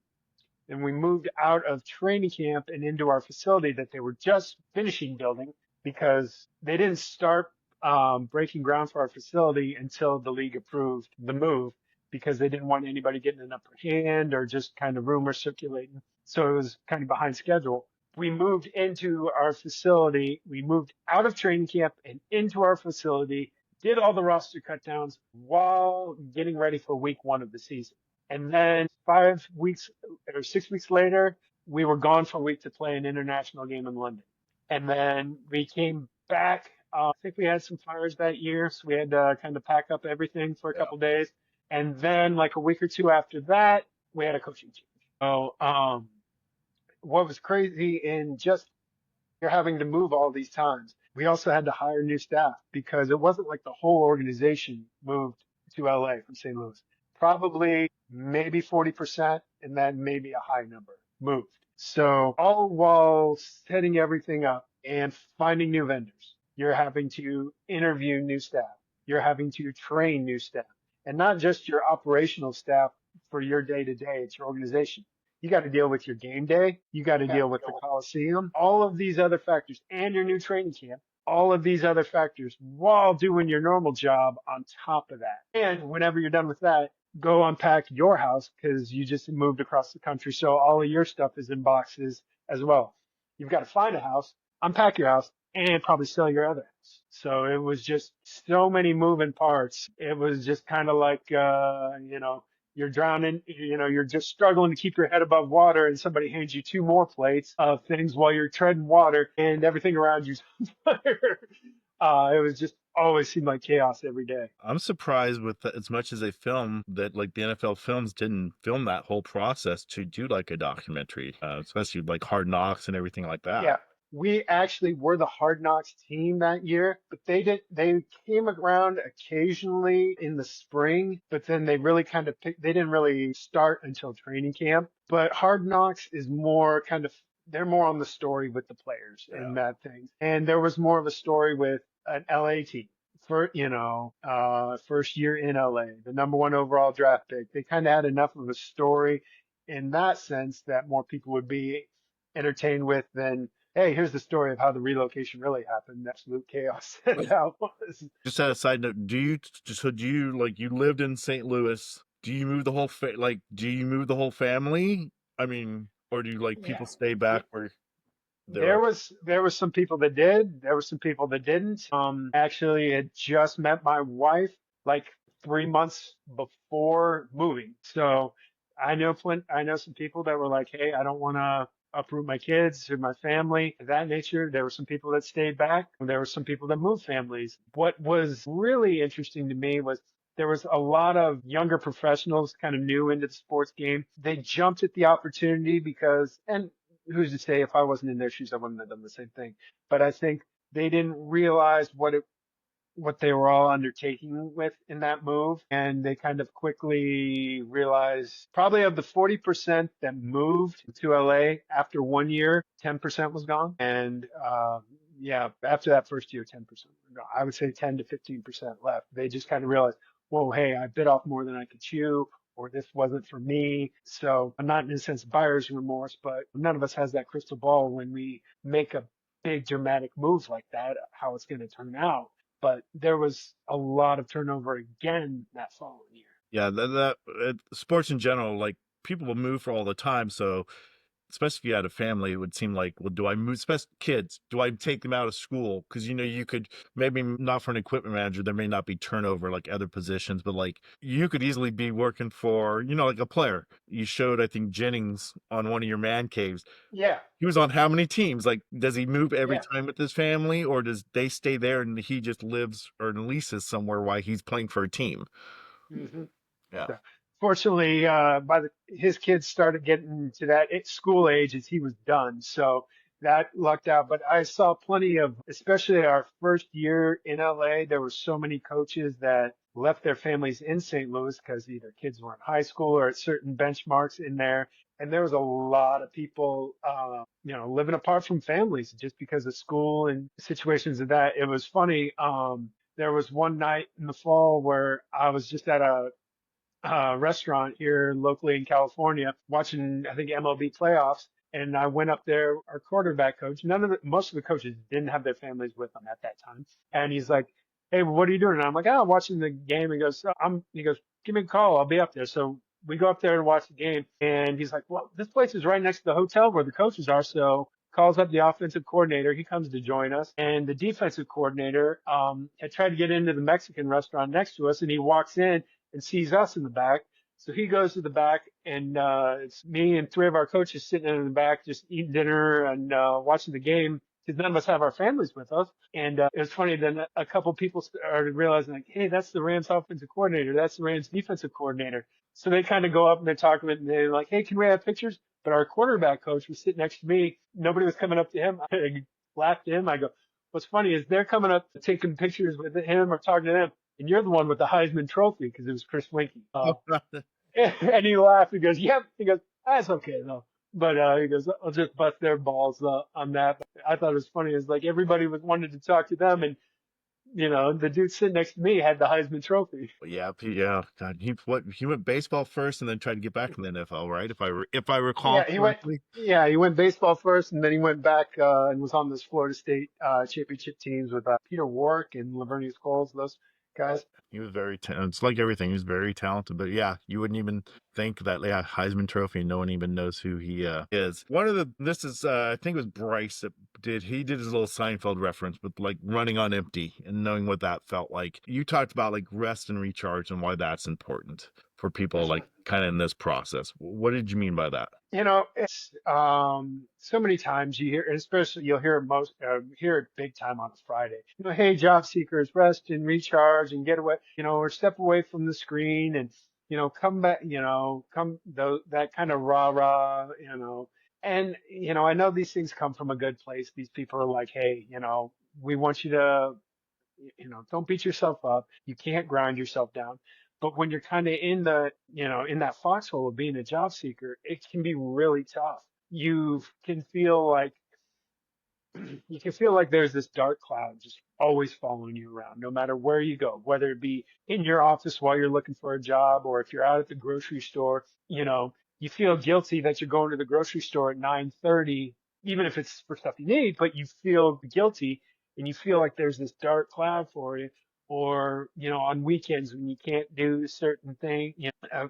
[SPEAKER 2] we moved out of training camp and into our facility that they were just finishing building because they didn't start breaking ground for our facility until the league approved the move because they didn't want anybody getting an upper hand or just kind of rumors circulating. So it was kind of behind schedule. We moved into our facility. We moved out of training camp and into our facility, did all the roster cut downs while getting ready for week 1 of the season. And then 5 weeks or 6 weeks later, we were gone for a week to play an international game in London. And then we came back. I think we had some fires that year, so we had to kind of pack up everything for a couple days. And then like a week or 2 after that, we had a coaching change. So, what was crazy in just you're having to move all these times. We also had to hire new staff because it wasn't like the whole organization moved to LA from St. Louis. Probably maybe 40%, and then maybe a high number moved. So all while setting everything up and finding new vendors, you're having to interview new staff. You're having to train new staff, and not just your operational staff for your day to day. It's your organization. You got to deal with your game day. You got to deal with the Coliseum, all of these other factors, and your new training camp, all of these other factors while doing your normal job on top of that. And whenever you're done with that, go unpack your house because you just moved across the country. So all of your stuff is in boxes as well. You've got to find a house, unpack your house, and probably sell your other house. So it was just so many moving parts. It was just kind of like, you're drowning, you're just struggling to keep your head above water and somebody hands you 2 more plates of things while you're treading water and everything around you's on fire. It was just always seemed like chaos every day.
[SPEAKER 1] I'm surprised with as much as they film that like the NFL films didn't film that whole process to do like a documentary, especially like Hard Knocks and everything like that.
[SPEAKER 2] Yeah. We actually were the Hard Knocks team that year, but they came around occasionally in the spring, but then they really they didn't really start until training camp. But Hard Knocks is more they're more on the story with the players and that thing. And there was more of a story with an LA team for, first year in LA, the number 1 overall draft pick. They kind of had enough of a story in that sense that more people would be entertained with than Hey, here's the story of how the relocation really happened. Absolute chaos. That's how it was.
[SPEAKER 1] Just as a side note, do you like you lived in St. Louis? Do you move the whole do you move the whole family? I mean, or do you like
[SPEAKER 2] Yeah.
[SPEAKER 1] people stay back where they're
[SPEAKER 2] There
[SPEAKER 1] like,
[SPEAKER 2] was there was some people that did. There were some people that didn't. Actually, had just met my wife like 3 months before moving. So I know some people that were like, "Hey, I don't want to uproot my kids or my family, of that nature." There were some people that stayed back. There were some people that moved families. What was really interesting to me was there was a lot of younger professionals kind of new into the sports game. They jumped at the opportunity because, and who's to say if I wasn't in their shoes, I wouldn't have done the same thing. But I think they didn't realize what they were all undertaking with in that move. And they kind of quickly realized probably of the 40% that moved to LA after 1 year, 10% was gone. And, yeah, after that first year, 10% were gone. I would say 10 to 15% left. They just kind of realized, whoa, hey, I bit off more than I could chew, or this wasn't for me. So I'm not in a sense buyer's remorse, but none of us has that crystal ball when we make a big dramatic move like that, how it's going to turn out. But there was a lot of turnover again that following year.
[SPEAKER 1] yeah, sports in general, like people will move for all the time. So especially if you had a family, it would seem like, well, do I move, especially kids, do I take them out of school? Because, you know, you could maybe not for an equipment manager, there may not be turnover like other positions, but like you could easily be working for, you know, like a player. You showed, I think, Jennings on one of your man caves.
[SPEAKER 2] Yeah,
[SPEAKER 1] He was on how many teams? Like, does he move every
[SPEAKER 2] yeah.
[SPEAKER 1] time with his family, or does they stay there and he just lives or leases somewhere while he's playing for a team?
[SPEAKER 2] hmm
[SPEAKER 1] Yeah.
[SPEAKER 2] So fortunately, his kids started getting to that school age as he was done, so that lucked out. But I saw plenty of, especially our first year in LA, there were so many coaches that left their families in St. Louis because either kids were in high school or at certain benchmarks in there. And there was a lot of people, living apart from families just because of school and situations of that. It was funny. There was one night in the fall where I was just at a restaurant here locally in California watching, I think, MLB playoffs. And I went up there, our quarterback coach, most of the coaches didn't have their families with them at that time. And he's like, "Hey, what are you doing?" And I'm like, "Oh, I'm watching the game." He goes, he goes, "Give me a call. I'll be up there." So we go up there and watch the game. And he's like, "Well, this place is right next to the hotel where the coaches are." So calls up the offensive coordinator. He comes to join us. And the defensive coordinator, had tried to get into the Mexican restaurant next to us, and he walks in and sees us in the back. So he goes to the back, and it's me and three of our coaches sitting in the back, just eating dinner and watching the game because none of us have our families with us. And it was funny. Then a couple people started realizing, like, hey, that's the Rams offensive coordinator. That's the Rams defensive coordinator. So they kind of go up and they talk to it, and they're like, hey, can we have pictures? But our quarterback coach was sitting next to me. Nobody was coming up to him. I laughed at him. I go, what's funny is they're coming up taking pictures with him or talking to them, and you're the one with the Heisman Trophy because it was Chris Winkie. And he laughed. He goes, "Yep." He goes, "That's okay though." But he goes, "I'll just bust their balls on that." But I thought it was funny. Is like everybody was wanted to talk to them, and the dude sitting next to me had the Heisman Trophy.
[SPEAKER 1] Yeah, yeah. God, he went baseball first and then tried to get back in the NFL, right? If I recall
[SPEAKER 2] Yeah, he went.
[SPEAKER 1] correctly.
[SPEAKER 2] Yeah, he went baseball first, and then he went back and was on this Florida State championship teams with Peter Warwick and Lavernius Coles, those guys.
[SPEAKER 1] He was very it's like everything. He was very talented, but yeah, you wouldn't even think that. Yeah, Heisman Trophy. No one even knows who he is. One of the this is I think it was Bryce that he did his little Seinfeld reference with like running on empty and knowing what that felt like. You talked about like rest and recharge and why that's important for people like kind of in this process. What did you mean by that?
[SPEAKER 2] It's so many times you hear, and especially you'll hear hear it big time on a Friday. Hey, job seekers, rest and recharge and get away, or step away from the screen and come back, that kind of rah rah, And I know these things come from a good place. These people are like, hey, we want you to don't beat yourself up. You can't grind yourself down. But when you're kind of in that foxhole of being a job seeker, it can be really tough. Can feel like, you can feel like there's this dark cloud just always following you around, no matter where you go, whether it be in your office while you're looking for a job, or if you're out at the grocery store, you feel guilty that you're going to the grocery store at 9:30 even if it's for stuff you need, but you feel guilty and you feel like there's this dark cloud for you. Or, on weekends when you can't do certain thing,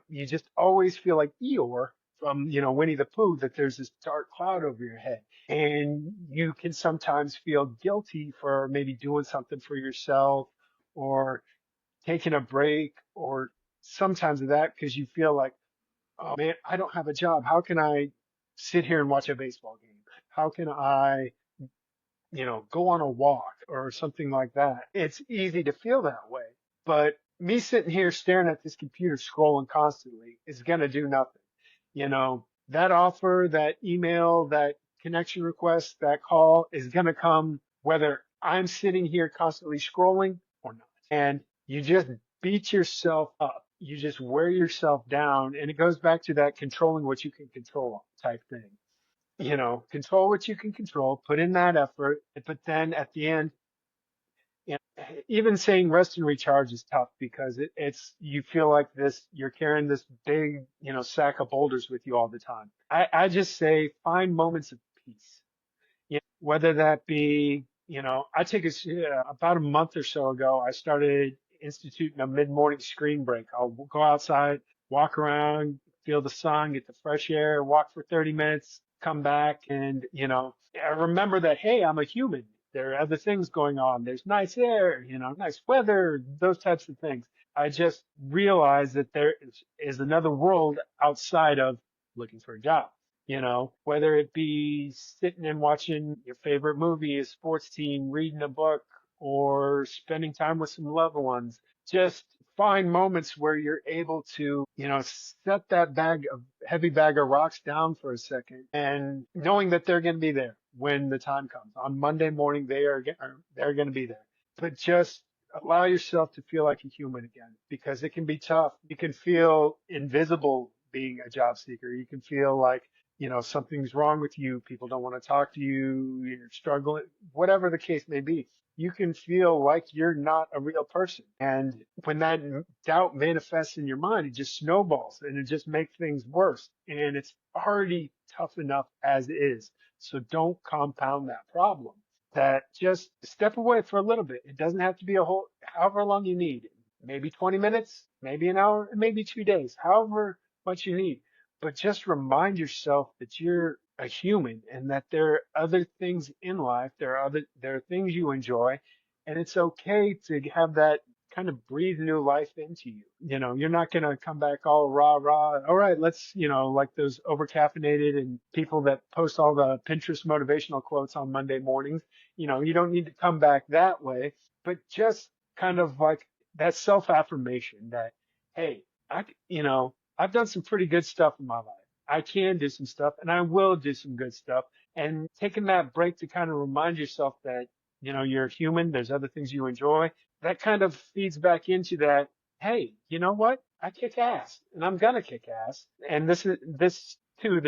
[SPEAKER 2] you just always feel like Eeyore from, Winnie the Pooh, that there's this dark cloud over your head. And you can sometimes feel guilty for maybe doing something for yourself or taking a break or sometimes of that because you feel like, oh man, I don't have a job. How can I sit here and watch a baseball game? How can I, go on a walk or something like that? It's easy to feel that way. But me sitting here staring at this computer scrolling constantly is going to do nothing. That offer, that email, that connection request, that call is going to come whether I'm sitting here constantly scrolling or not. And you just beat yourself up. You just wear yourself down. And it goes back to that controlling what you can control type thing. Control what you can control, put in that effort, but then at the end, even saying rest and recharge is tough because it's you feel like you're carrying this big, sack of boulders with you all the time. I just say find moments of peace. Whether that be, I take about a month or so ago, I started instituting a mid-morning screen break. I'll go outside, walk around, feel the sun, get the fresh air, walk for 30 minutes, come back, and, I remember that, hey, I'm a human. There are other things going on. There's nice air, nice weather, those types of things. I just realized that there is another world outside of looking for a job. Whether it be sitting and watching your favorite movie, a sports team, reading a book, or spending time with some loved ones. Just find moments where you're able to, set that heavy bag of rocks down for a second and knowing that they're going to be there when the time comes. On Monday morning, they're going to be there. But just allow yourself to feel like a human again because it can be tough. You can feel invisible being a job seeker. You can feel like something's wrong with you. People don't want to talk to you. You're struggling, whatever the case may be. You can feel like you're not a real person. And when that doubt manifests in your mind, it just snowballs and it just makes things worse. And it's already tough enough as is. So don't compound that problem. That just step away for a little bit. It doesn't have to be however long you need. Maybe 20 minutes, maybe an hour, maybe 2 days, however much you need, but just remind yourself that you're a human and that there are other things in life. There are things you enjoy, and it's okay to have that kind of breathe new life into you. You're not going to come back all rah rah. All right, let's, like those over caffeinated and people that post all the Pinterest motivational quotes on Monday mornings. You don't need to come back that way, but just kind of like that self affirmation that, hey, I've done some pretty good stuff in my life. I can do some stuff and I will do some good stuff. And taking that break to kind of remind yourself that, you're human. There's other things you enjoy. That kind of feeds back into that. Hey, you know what? I kick ass and I'm going to kick ass. And this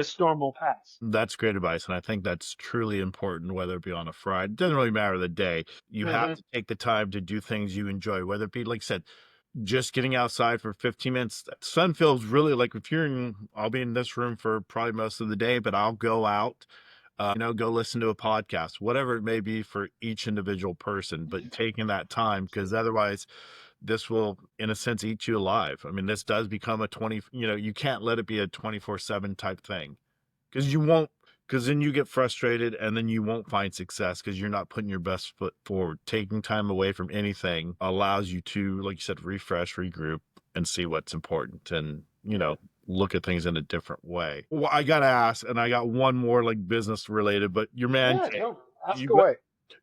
[SPEAKER 2] storm will pass.
[SPEAKER 1] That's great advice, and I think that's truly important, whether it be on a Friday. It doesn't really matter the day. You have
[SPEAKER 2] Hmm.
[SPEAKER 1] to take the time to do things you enjoy, whether it be, like I said, just getting outside for 15 minutes. That sun feels really like if I'll be in this room for probably most of the day, but I'll go out, go listen to a podcast, whatever it may be for each individual person, but taking that time because otherwise this will, in a sense, eat you alive. I mean, this does become you can't let it be a 24/7 type thing because you won't, because then you get frustrated and then you won't find success because you're not putting your best foot forward. Taking time away from anything allows you to, like you said, refresh, regroup, and see what's important and, look at things in a different way. Well, I got to ask, and I got one more like business related, but your man
[SPEAKER 2] Yeah,
[SPEAKER 1] cave,
[SPEAKER 2] no, ask
[SPEAKER 1] you got,
[SPEAKER 2] away.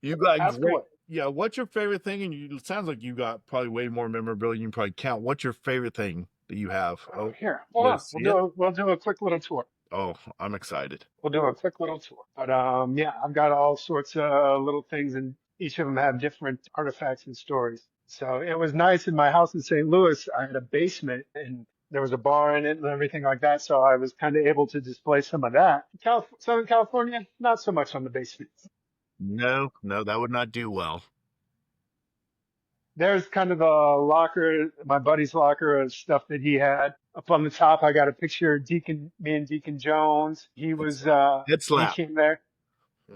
[SPEAKER 1] you got
[SPEAKER 2] Ask
[SPEAKER 1] great.
[SPEAKER 2] away.
[SPEAKER 1] Yeah. What's your favorite thing? And it sounds like you got probably way more memorabilia. You can probably count. What's your favorite thing that you have? Oh,
[SPEAKER 2] Here, hold on.
[SPEAKER 1] let's see it.
[SPEAKER 2] We'll do a quick little tour.
[SPEAKER 1] Oh, I'm excited.
[SPEAKER 2] We'll do a quick little tour. But yeah, I've got all sorts of little things, and each of them have different artifacts and stories. So it was nice in my house in St. Louis. I had a basement, and there was a bar in it and everything like that. So I was kind of able to display some of that. Southern California, not so much on the basement.
[SPEAKER 1] No, no, that would not do well.
[SPEAKER 2] There's kind of a locker, my buddy's locker of stuff that he had. Up on the top, I got a picture of me and Deacon Jones.
[SPEAKER 1] It's
[SPEAKER 2] He
[SPEAKER 1] Head
[SPEAKER 2] he
[SPEAKER 1] slap.
[SPEAKER 2] came there.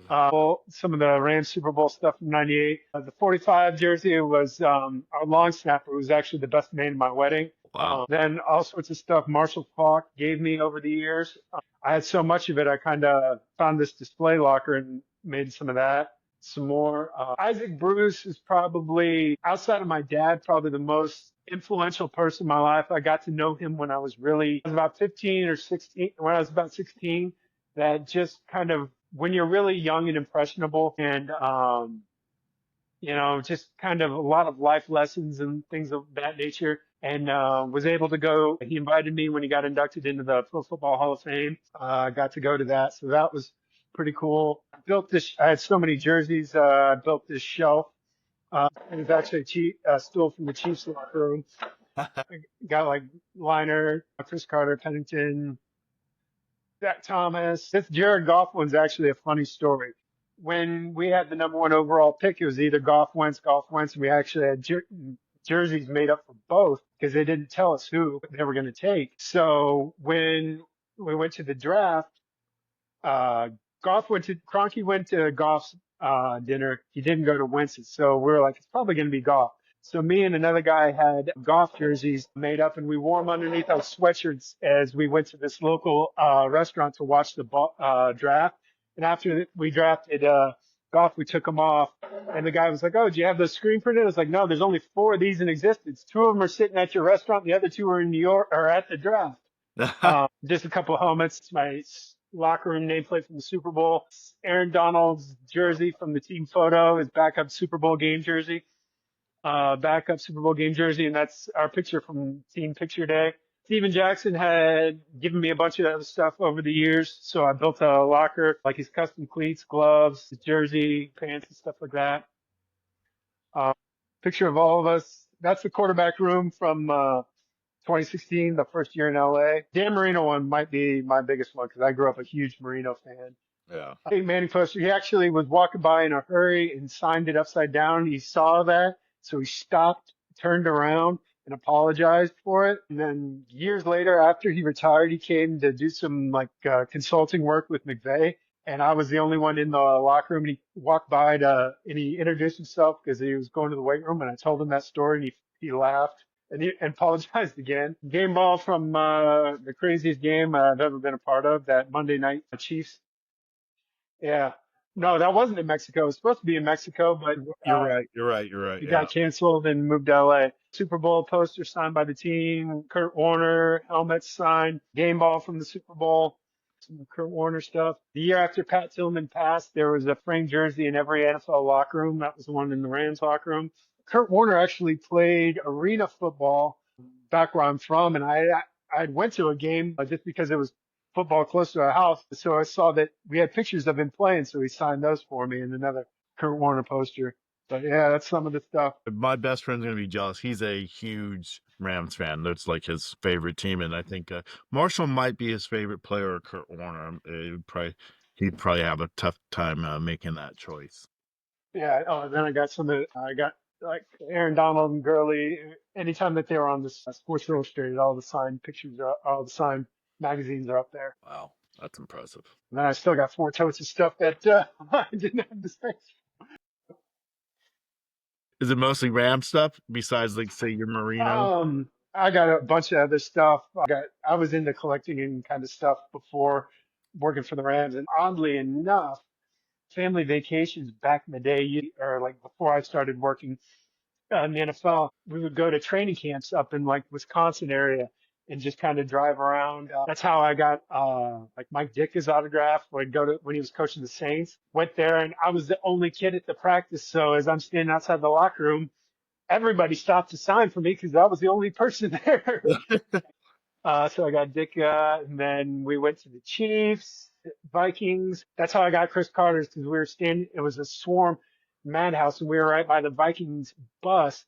[SPEAKER 2] Some of the Rams Super Bowl stuff from '98. The 45 jersey was our long snapper who was actually the best man in my wedding.
[SPEAKER 1] Wow.
[SPEAKER 2] Then all sorts of stuff Marshall Falk gave me over the years. I had so much of it, I kind of found this display locker and made some of that. Some more. Isaac Bruce is probably, outside of my dad, probably the most influential person in my life. I got to know him when I was about 15 or 16, when I was about 16. That just kind of, when you're really young and impressionable and, just kind of a lot of life lessons and things of that nature. And was able to go. He invited me when he got inducted into the Pro Football Hall of Fame. I got to go to that, so that was pretty cool. I had so many jerseys. I built this shelf. It was actually a stool from the Chiefs locker room. I got like Liner, Chris Carter, Pennington, Zach Thomas. This Jared Goff one's actually a funny story. When we had the number one overall pick, it was either Goff Wentz. And we actually had jerseys made up for both because they didn't tell us who they were going to take. So when we went to the draft, uh, Kroenke went to Goff's dinner. He didn't go to Wentz's. So we were like, it's probably going to be Goff. So me and another guy had Goff jerseys made up, and we wore them underneath our sweatshirts as we went to this local restaurant to watch the draft. And after we drafted Goff, we took them off. And the guy was like, "Oh, do you have those screen printed?" I was like, "No, there's only 4 of these in existence. 2 of them are sitting at your restaurant. The other 2 are in New York or at the draft." Just a couple of helmets. My locker room nameplate from the Super Bowl. Aaron Donald's jersey from the team photo, his backup Super Bowl game jersey. Backup Super Bowl game jersey, and that's our picture from Team Picture Day. Steven Jackson had given me a bunch of other stuff over the years, so I built a locker, like his custom cleats, gloves, his jersey, pants, and stuff like that. Picture of all of us. That's the quarterback room from 2016, the first year in LA. Dan Marino one might be my biggest one because I grew up a huge Marino fan.
[SPEAKER 1] Yeah.
[SPEAKER 2] Peyton Manning poster. He actually was walking by in a hurry and signed it upside down. He saw that, so he stopped, turned around, and apologized for it. And then years later, after he retired, he came to do some consulting work with McVay. And I was the only one in the locker room. And he walked by and he introduced himself because he was going to the weight room. And I told him that story, and he laughed. And he apologized again. Game ball from the craziest game I've ever been a part of, that Monday night Chiefs. Yeah. No, that wasn't in Mexico. It was supposed to be in Mexico, but
[SPEAKER 1] You're right. You're right. You're right.
[SPEAKER 2] it
[SPEAKER 1] Yeah.
[SPEAKER 2] got canceled and moved to LA. Super Bowl poster signed by the team. Kurt Warner, helmets signed. Game ball from the Super Bowl. Some Kurt Warner stuff. The year after Pat Tillman passed, there was a framed jersey in every NFL locker room. That was the one in the Rams locker room. Kurt Warner actually played arena football back where I'm from, and I went to a game just because it was football close to our house. So I saw that we had pictures of him playing, so he signed those for me and another Kurt Warner poster. But yeah, that's some of the stuff.
[SPEAKER 1] My best friend's gonna be jealous. He's a huge Rams fan. That's like his favorite team, and I think Marshall might be his favorite player, or Kurt Warner. He'd probably have a tough time making that choice.
[SPEAKER 2] Yeah. Oh, and then I got like Aaron Donald and Gurley. Anytime that they were on this Sports Illustrated, all the signed pictures, all the signed magazines are up there.
[SPEAKER 1] Wow, that's impressive.
[SPEAKER 2] And then I still got 4 totes of stuff that I didn't have the space.
[SPEAKER 1] Is it mostly Ram stuff besides, like, say, your Marino?
[SPEAKER 2] I got a bunch of other stuff. I was into collecting and kind of stuff before working for the Rams, and oddly enough, family vacations back in the day, or like before I started working in the NFL, we would go to training camps up in like Wisconsin area and just kind of drive around. That's how I got like Mike Ditka's autograph when he was coaching the Saints. Went there, and I was the only kid at the practice. So as I'm standing outside the locker room, everybody stopped to sign for me because I was the only person there. So I got Ditka, and then we went to the Chiefs, Vikings. That's how I got Chris Carter's because we were standing. It was a swarm madhouse, and we were right by the Vikings bus.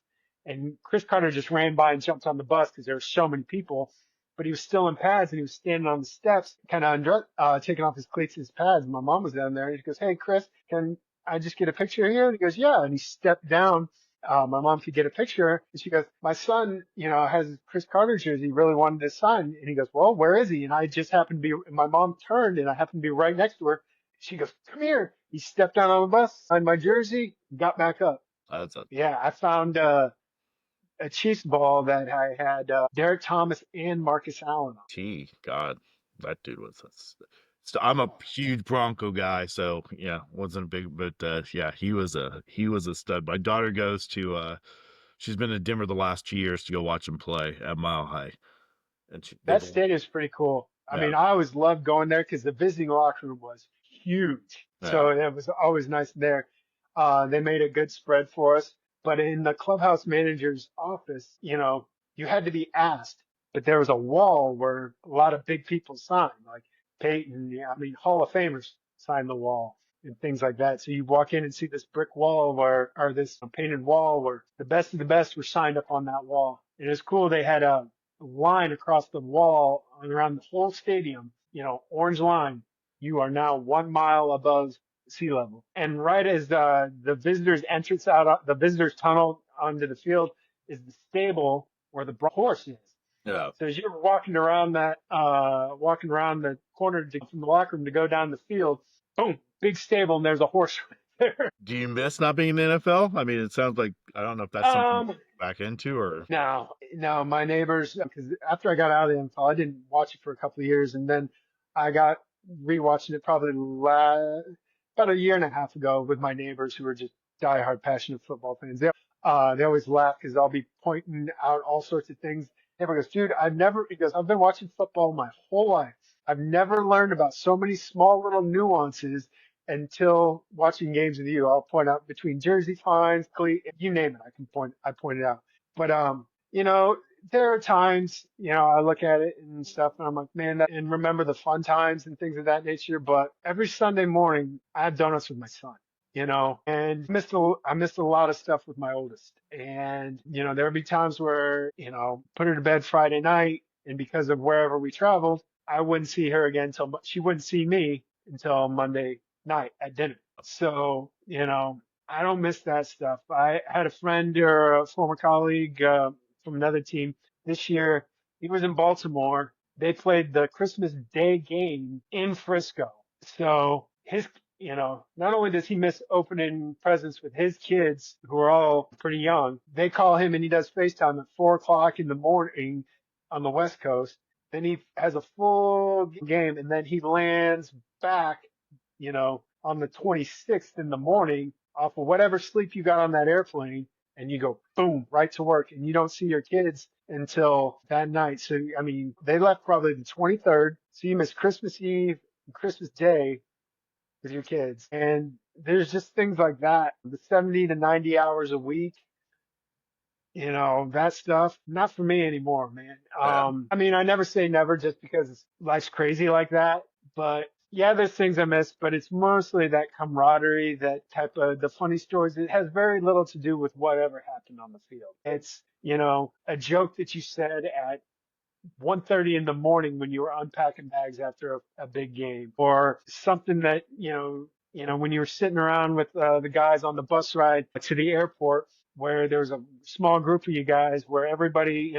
[SPEAKER 2] And Chris Carter just ran by and jumped on the bus because there were so many people. But he was still in pads, and he was standing on the steps, kind of taking off his cleats and his pads. And my mom was down there, and he goes, "Hey, Chris, can I just get a picture here?" And he goes, "Yeah." And he stepped down. My mom could get a picture, and she goes, "My son, has Chris Carter jersey. He really wanted to sign." And he goes, "Well, where is he?" And I just happened to be, and my mom turned, and I happened to be right next to her. She goes, "Come here." He stepped out on the bus, signed my jersey, got back up.
[SPEAKER 1] That's a
[SPEAKER 2] Yeah, I found a Chiefs ball that I had Derek Thomas and Marcus Allen on.
[SPEAKER 1] T. God, that dude was. I'm a huge Bronco guy, so yeah, wasn't a big, but yeah, he was a stud. My daughter goes to she's been in Denver the last 2 years to go watch him play at Mile High, and they've
[SPEAKER 2] That stadium's pretty cool. I
[SPEAKER 1] yeah
[SPEAKER 2] mean, I always loved going there because the visiting locker room was huge.
[SPEAKER 1] yeah
[SPEAKER 2] So it was always nice there. They made a good spread for us. But in the clubhouse manager's office, you had to be asked. But there was a wall where a lot of big people signed, like Peyton, yeah, I mean, Hall of Famers signed the wall and things like that. So you walk in and see this brick wall or this painted wall where the best of the best were signed up on that wall. And it's cool. They had a line across the wall around the whole stadium, orange line. You are now 1 mile above sea level. And right as the visitors entrance the visitors tunnel onto the field is the stable where the horse is.
[SPEAKER 1] yeah.
[SPEAKER 2] So as you're walking around the corner from the locker room to go down the field, boom, big stable, and there's a horse right there.
[SPEAKER 1] Do you miss not being in the NFL? I mean, it sounds like I don't know if that's something
[SPEAKER 2] Um,
[SPEAKER 1] back into or
[SPEAKER 2] no, my neighbors, because after I got out of the NFL, I didn't watch it for a couple of years, and then I got rewatching it probably about a year and a half ago with my neighbors who are just diehard passionate football fans. They always laugh because I'll be pointing out all sorts of things. Everyone goes, dude, he goes, I've been watching football my whole life. I've never learned about so many small little nuances until watching games with you. I'll point out between jersey finds, you name it. I point it out. But, there are times, I look at it and stuff and I'm like, man, and remember the fun times and things of that nature. But every Sunday morning I have donuts with my son, and I missed a lot of stuff with my oldest. And, there would be times where, put her to bed Friday night and because of wherever we traveled, I wouldn't see her again she wouldn't see me until Monday night at dinner. So, I don't miss that stuff. I had a friend or a former colleague from another team this year. He was in Baltimore. They played the Christmas Day game in Frisco. So not only does he miss opening presents with his kids who are all pretty young, they call him and he does FaceTime at 4 o'clock in the morning on the West Coast. Then he has a full game and then he lands back, on the 26th in the morning off of whatever sleep you got on that airplane and you go boom, right to work and you don't see your kids until that night. So, I mean, they left probably the 23rd. So you miss Christmas Eve and Christmas Day with your kids. And there's just things like that. The 70 to 90 hours a week, that stuff, not for me anymore, man.
[SPEAKER 1] yeah.
[SPEAKER 2] I mean, I never say never just because life's crazy like that, but yeah, there's things I miss, but it's mostly that camaraderie, that type of the funny stories. It has very little to do with whatever happened on the field. It's, a joke that you said at 1:30 in the morning when you were unpacking bags after a big game, or something that when you were sitting around with the guys on the bus ride to the airport, where there was a small group of you guys, where everybody,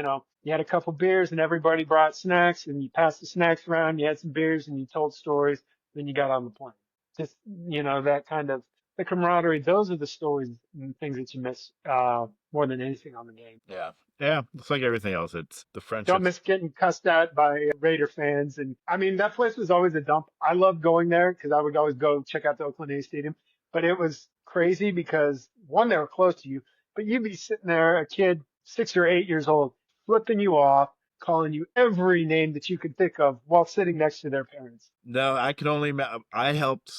[SPEAKER 2] you had a couple beers and everybody brought snacks, and you passed the snacks around, you had some beers, and you told stories. Then you got on the plane. Just that kind of the camaraderie. Those are the stories and things that you miss more than anything on the game.
[SPEAKER 1] Yeah. Yeah, it's like everything else. It's the
[SPEAKER 2] Don't
[SPEAKER 1] friendships.
[SPEAKER 2] miss getting cussed at by Raider fans. And I mean, that place was always a dump. I loved going there because I would always go check out the Oakland A's stadium. But it was crazy because one, they were close to you, but you'd be sitting there, a kid, 6 or 8 years old, flipping you off, calling you every name that you could think of while sitting next to their parents.
[SPEAKER 1] No, I can only. I helped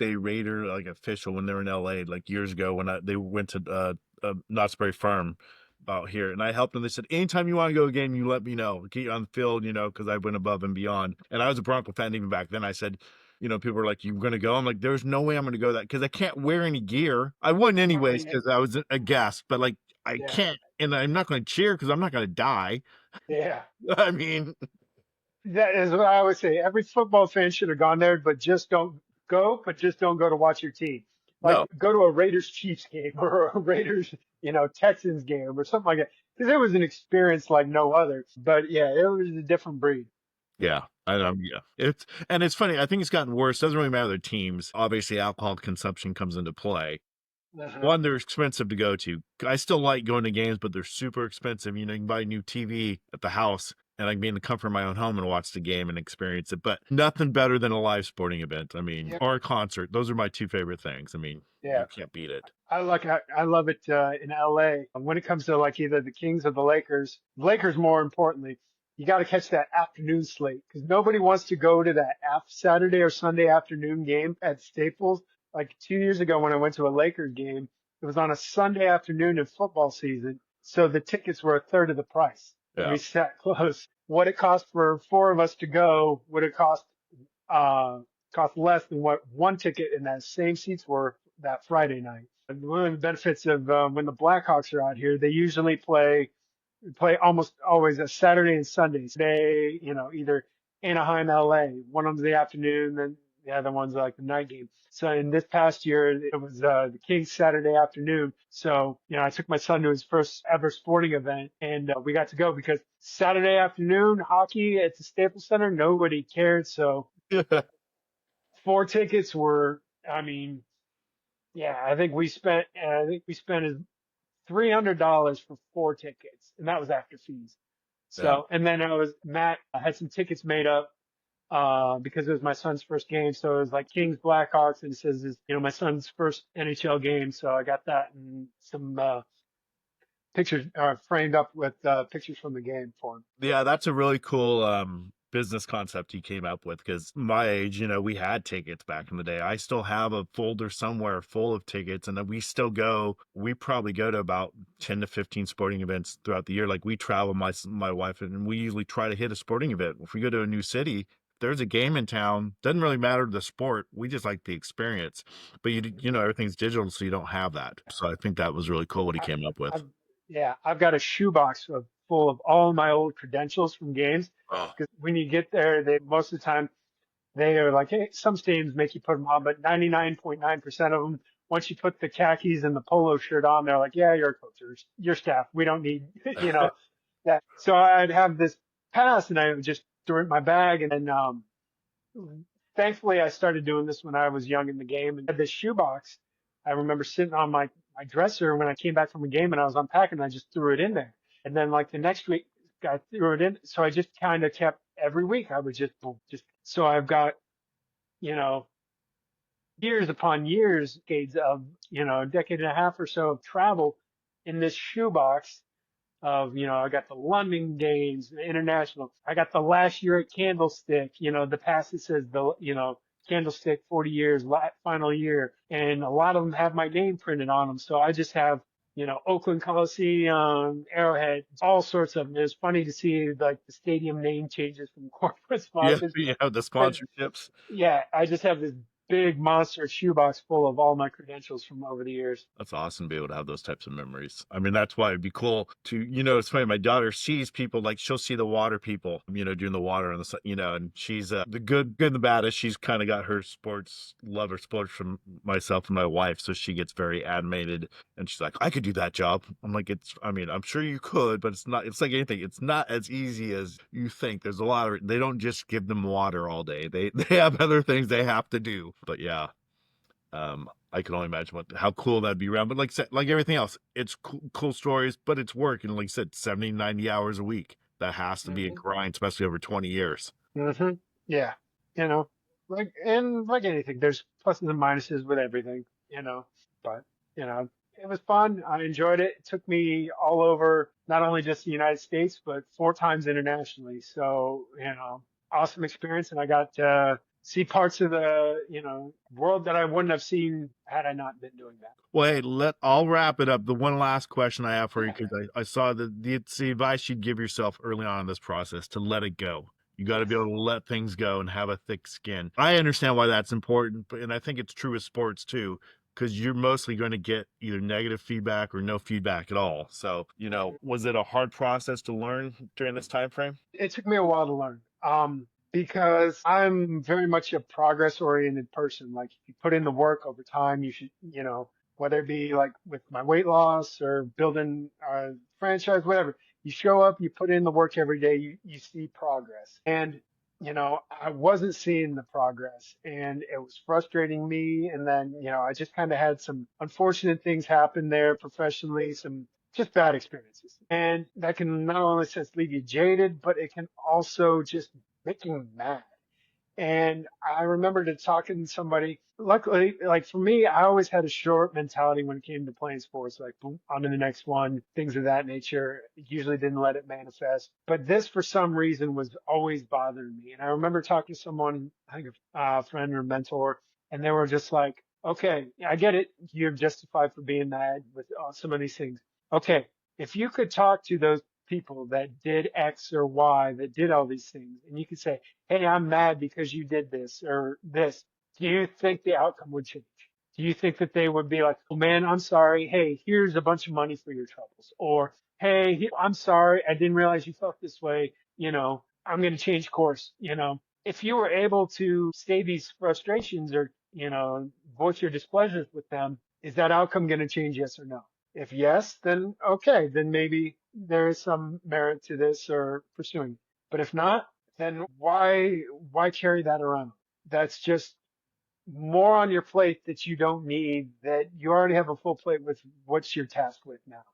[SPEAKER 1] a Raider like official when they were in LA like years ago when they went to Knott's Berry Farm out here, and I helped them. They said anytime you want to go to a game, you let me know. Get on the field, because I went above and beyond. And I was a Bronco fan even back then. I said, people were like, "You going to go?" I'm like, "There's no way I'm going to go that because I can't wear any gear. I wouldn't anyways because I was a guest, but like I
[SPEAKER 2] Yeah.
[SPEAKER 1] can't, and I'm not going to cheer because I'm not going to die.
[SPEAKER 2] Yeah.
[SPEAKER 1] I mean,
[SPEAKER 2] That is what I always say. Every football fan should have gone there, but just don't go, to watch your team. Like
[SPEAKER 1] no,
[SPEAKER 2] go to a Raiders Chiefs game or a Raiders, Texans game or something like that. Because it was an experience like no other. But yeah, it was a different breed.
[SPEAKER 1] Yeah. Yeah. It's funny. I think it's gotten worse. Doesn't really matter the teams. Obviously, alcohol consumption comes into play.
[SPEAKER 2] Uh-huh.
[SPEAKER 1] One, they're expensive to go to. I still like going to games, but they're super expensive. You know, you can buy a new TV at the house and I can be in the comfort of my own home and watch the game and experience it. But nothing better than a live sporting event. I mean,
[SPEAKER 2] Yep.
[SPEAKER 1] or a concert. Those are my two favorite things. I mean,
[SPEAKER 2] Yeah.
[SPEAKER 1] you can't beat it.
[SPEAKER 2] I love it in LA. When it comes to like either the Kings or the Lakers more importantly, you got to catch that afternoon slate because nobody wants to go to that Saturday or Sunday afternoon game at Staples. Like 2 years ago when I went to a Lakers game, it was on a Sunday afternoon in football season, so the tickets were a third of the price, and
[SPEAKER 1] Yeah.
[SPEAKER 2] we sat close. What it cost for four of us to go would have uh, cost less than what one ticket in that same seats were that Friday night. And one of the benefits of when the Blackhawks are out here, they usually play almost always a Saturday and Sunday. They, either Anaheim, LA. One of them's the afternoon, then the other one's like the night game. So in this past year, it was the Kings Saturday afternoon. So, I took my son to his first ever sporting event and we got to go because Saturday afternoon hockey at the Staples Center, nobody cared. So four tickets were, I mean, yeah, I think we spent $300 for four tickets, and that was after fees.
[SPEAKER 1] Yeah.
[SPEAKER 2] So, and then Matt had some tickets made up, because it was my son's first game. So it was like Kings Blackhawks, and it says, my son's first NHL game. So I got that and some, pictures, framed up with, pictures from the game for him.
[SPEAKER 1] Yeah, that's a really cool business concept you came up with because my age, we had tickets back in the day. I still have a folder somewhere full of tickets and then we probably go to about 10 to 15 sporting events throughout the year. Like we travel, my wife, and we usually try to hit a sporting event. If we go to a new city, if there's a game in town, doesn't really matter the sport. We just like the experience. But everything's digital, so you don't have that. So I think that was really cool what he
[SPEAKER 2] I,
[SPEAKER 1] came up with.
[SPEAKER 2] I've, yeah, I've got a shoebox full of all my old credentials from games
[SPEAKER 1] Oh,
[SPEAKER 2] because when you get there, most of the time they are like, hey, some stadiums make you put them on, but 99.9% of them, once you put the khakis and the polo shirt on, they're like, yeah, you're a coach, or you're staff. We don't need, that. So I'd have this pass and I would just throw it in my bag. And then, thankfully I started doing this when I was young in the game and had this shoebox. I remember sitting on my dresser when I came back from a game and I was unpacking and I just threw it in there. And then like the next week I threw it in. So I just kind of kept every week. I would so I've got, you know, years upon years, decades of, a decade and a half or so of travel in this shoebox of, I got the London games, the international. I got the last year at Candlestick, the pass that says Candlestick 40 years, final year. And a lot of them have my name printed on them. So I just have, Oakland Coliseum, Arrowhead, all sorts of them. It's funny to see like the stadium name changes from corporate
[SPEAKER 1] yeah,
[SPEAKER 2] sponsors.
[SPEAKER 1] yeah, the
[SPEAKER 2] But
[SPEAKER 1] sponsorships.
[SPEAKER 2] yeah, I just have this big monster shoebox full of all my credentials from over the years.
[SPEAKER 1] That's awesome to be able to have those types of memories. I mean, that's why it'd be cool to, it's funny. My daughter sees people like she'll see the water people, doing the water on the, and she's the good and the bad is she's kind of got her love her sports from myself and my wife. So she gets very animated and she's like, I could do that job. I'm like, I'm sure you could, but it's like anything. It's not as easy as you think. There's a lot of, they don't just give them water all day. They have other things they have to do. But yeah, I can only imagine how cool that'd be around. But like I said, like everything else, it's cool stories, but it's work. And like I said, 70, 90 hours a week. That has to be a
[SPEAKER 2] Hmm.
[SPEAKER 1] grind, especially over 20 years.
[SPEAKER 2] Hmm. Yeah, you know, like anything, there's pluses and minuses with everything, but it was fun. I enjoyed it. It took me all over, not only just the United States, but four times internationally. So, awesome experience. And I got to see parts of the, world that I wouldn't have seen had I not been doing that.
[SPEAKER 1] Well, hey, I'll wrap it up. The one last question I have for you, because I saw it's the advice you'd give yourself early on in this process to let it go. You got to be
[SPEAKER 2] Yes.
[SPEAKER 1] able to let things go and have a thick skin. I understand why that's important, and I think it's true with sports too, because you're mostly going to get either negative feedback or no feedback at all. So, was it a hard process to learn during this time frame?
[SPEAKER 2] It took me a while to learn. Because I'm very much a progress oriented person. Like if you put in the work over time, you should, whether it be like with my weight loss or building a franchise, whatever, you show up, you put in the work every day, you see progress. And I wasn't seeing the progress and it was frustrating me. And then, I just kind of had some unfortunate things happen there professionally, some just bad experiences. And that can not only just leave you jaded, but it can also just make you mad. And I remember talking to somebody. Luckily, like for me, I always had a short mentality when it came to playing sports, like boom, on to the next one, things of that nature. Usually didn't let it manifest. But this, for some reason, was always bothering me. And I remember talking to someone, I think a friend or mentor, and they were just like, okay, I get it. You're justified for being mad with some of these things. Okay, if you could talk to those people that did X or Y, that did all these things, and you could say, hey, I'm mad because you did this or this, do you think the outcome would change? Do you think that they would be like, oh man, I'm sorry. Hey, here's a bunch of money for your troubles. Or, hey, I'm sorry. I didn't realize you felt this way. I'm going to change course. If you were able to say these frustrations or, voice your displeasure with them, is that outcome going to change? Yes or no? If yes, then okay, then maybe there is some merit to this or pursuing. But if not, then why carry that around? That's just more on your plate that you don't need, that you already have a full plate with what you're tasked with now.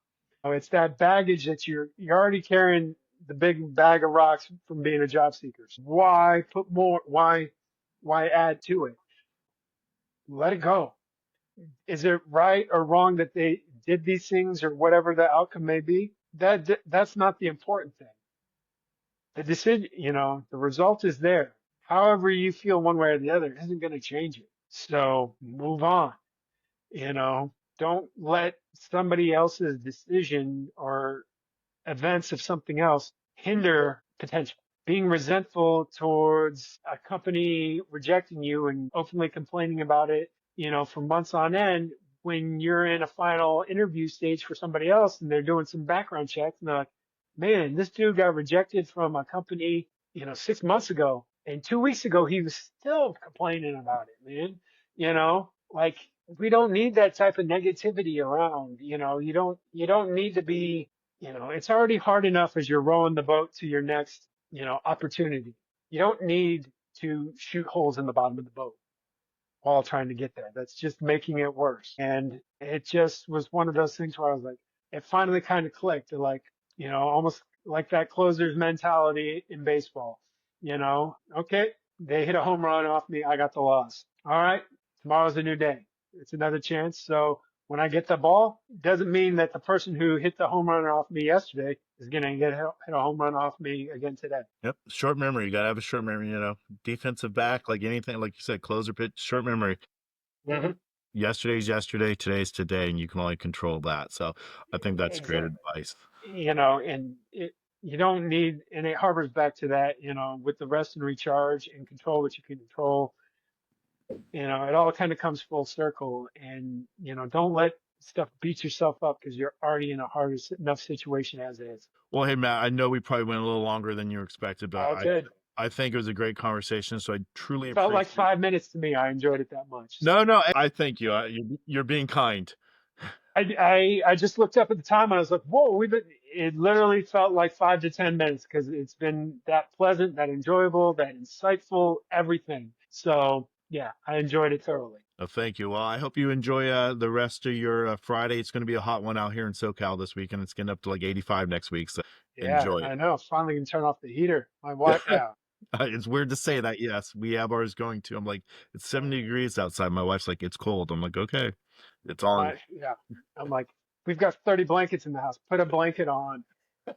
[SPEAKER 2] It's that baggage that you're already carrying, the big bag of rocks from being a job seeker. Why put more? Why add to it? Let it go. Is it right or wrong that they did these things or whatever the outcome may be? That's not the important thing. The decision, the result is there. However you feel one way or the other isn't going to change it. So move on. Don't let somebody else's decision or events of something else hinder potential. Being resentful towards a company rejecting you and openly complaining about it, for months on end, when you're in a final interview stage for somebody else and they're doing some background checks and they're like, man, this dude got rejected from a company, 6 months ago. And 2 weeks ago, he was still complaining about it, man. Like we don't need that type of negativity around. You don't need to be, it's already hard enough as you're rowing the boat to your next, opportunity. You don't need to shoot holes in the bottom of the boat while trying to get there. That's just making it worse. And it just was one of those things where I was like, it finally kind of clicked. Like, almost like that closer's mentality in baseball. Okay, they hit a home run off me. I got the loss. All right, tomorrow's a new day. It's another chance. So when I get the ball, doesn't mean that the person who hit the home run off me yesterday is going to hit a home run off me again today.
[SPEAKER 1] Yep. Short memory. You got to have a short memory, defensive back, like anything, like you said, closer pitch, short memory.
[SPEAKER 2] Mm-hmm.
[SPEAKER 1] Yesterday's yesterday, today's today, and you can only control that. So I think that's great
[SPEAKER 2] Exactly.
[SPEAKER 1] advice.
[SPEAKER 2] And you don't need, and it harbors back to that, with the rest and recharge and control what you can control, it all kind of comes full circle. And, don't let stuff beat yourself up because you're already in a hard enough situation as is.
[SPEAKER 1] Well, hey, Matt, I know we probably went a little longer than you expected, but
[SPEAKER 2] All good.
[SPEAKER 1] I think it was a great conversation. So I truly
[SPEAKER 2] Felt like
[SPEAKER 1] appreciate.
[SPEAKER 2] 5 minutes to me. I enjoyed it that much.
[SPEAKER 1] No, I thank you. You're being kind.
[SPEAKER 2] I just looked up at the time and I was like, whoa, it literally felt like 5 to 10 minutes because it's been that pleasant, that enjoyable, that insightful, everything. So yeah, I enjoyed it thoroughly.
[SPEAKER 1] Oh, thank you. Well, I hope you enjoy the rest of your Friday. It's going to be a hot one out here in SoCal this week, and it's getting up to like 85 next week. So
[SPEAKER 2] Yeah,
[SPEAKER 1] enjoy
[SPEAKER 2] I
[SPEAKER 1] it.
[SPEAKER 2] know. Finally can turn off the heater. My wife, yeah,
[SPEAKER 1] It's weird to say that. Yes, we have ours going to. I'm like, it's 70 degrees outside. My wife's like, it's cold. I'm like, okay, it's on.
[SPEAKER 2] yeah. I'm like, we've got 30 blankets in the house. Put a blanket on.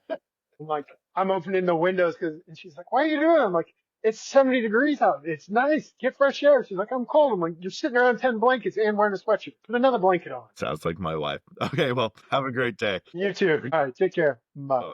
[SPEAKER 2] I'm like, I'm opening the windows and she's like, what are you doing? I'm like, it's 70 degrees out. It's nice. Get fresh air. She's like, I'm cold. I'm like, you're sitting around 10 blankets and wearing a sweatshirt. Put another blanket on.
[SPEAKER 1] Sounds like my wife. Okay, well, have a great day.
[SPEAKER 2] You too. All right. Take care. Bye.
[SPEAKER 1] Bye.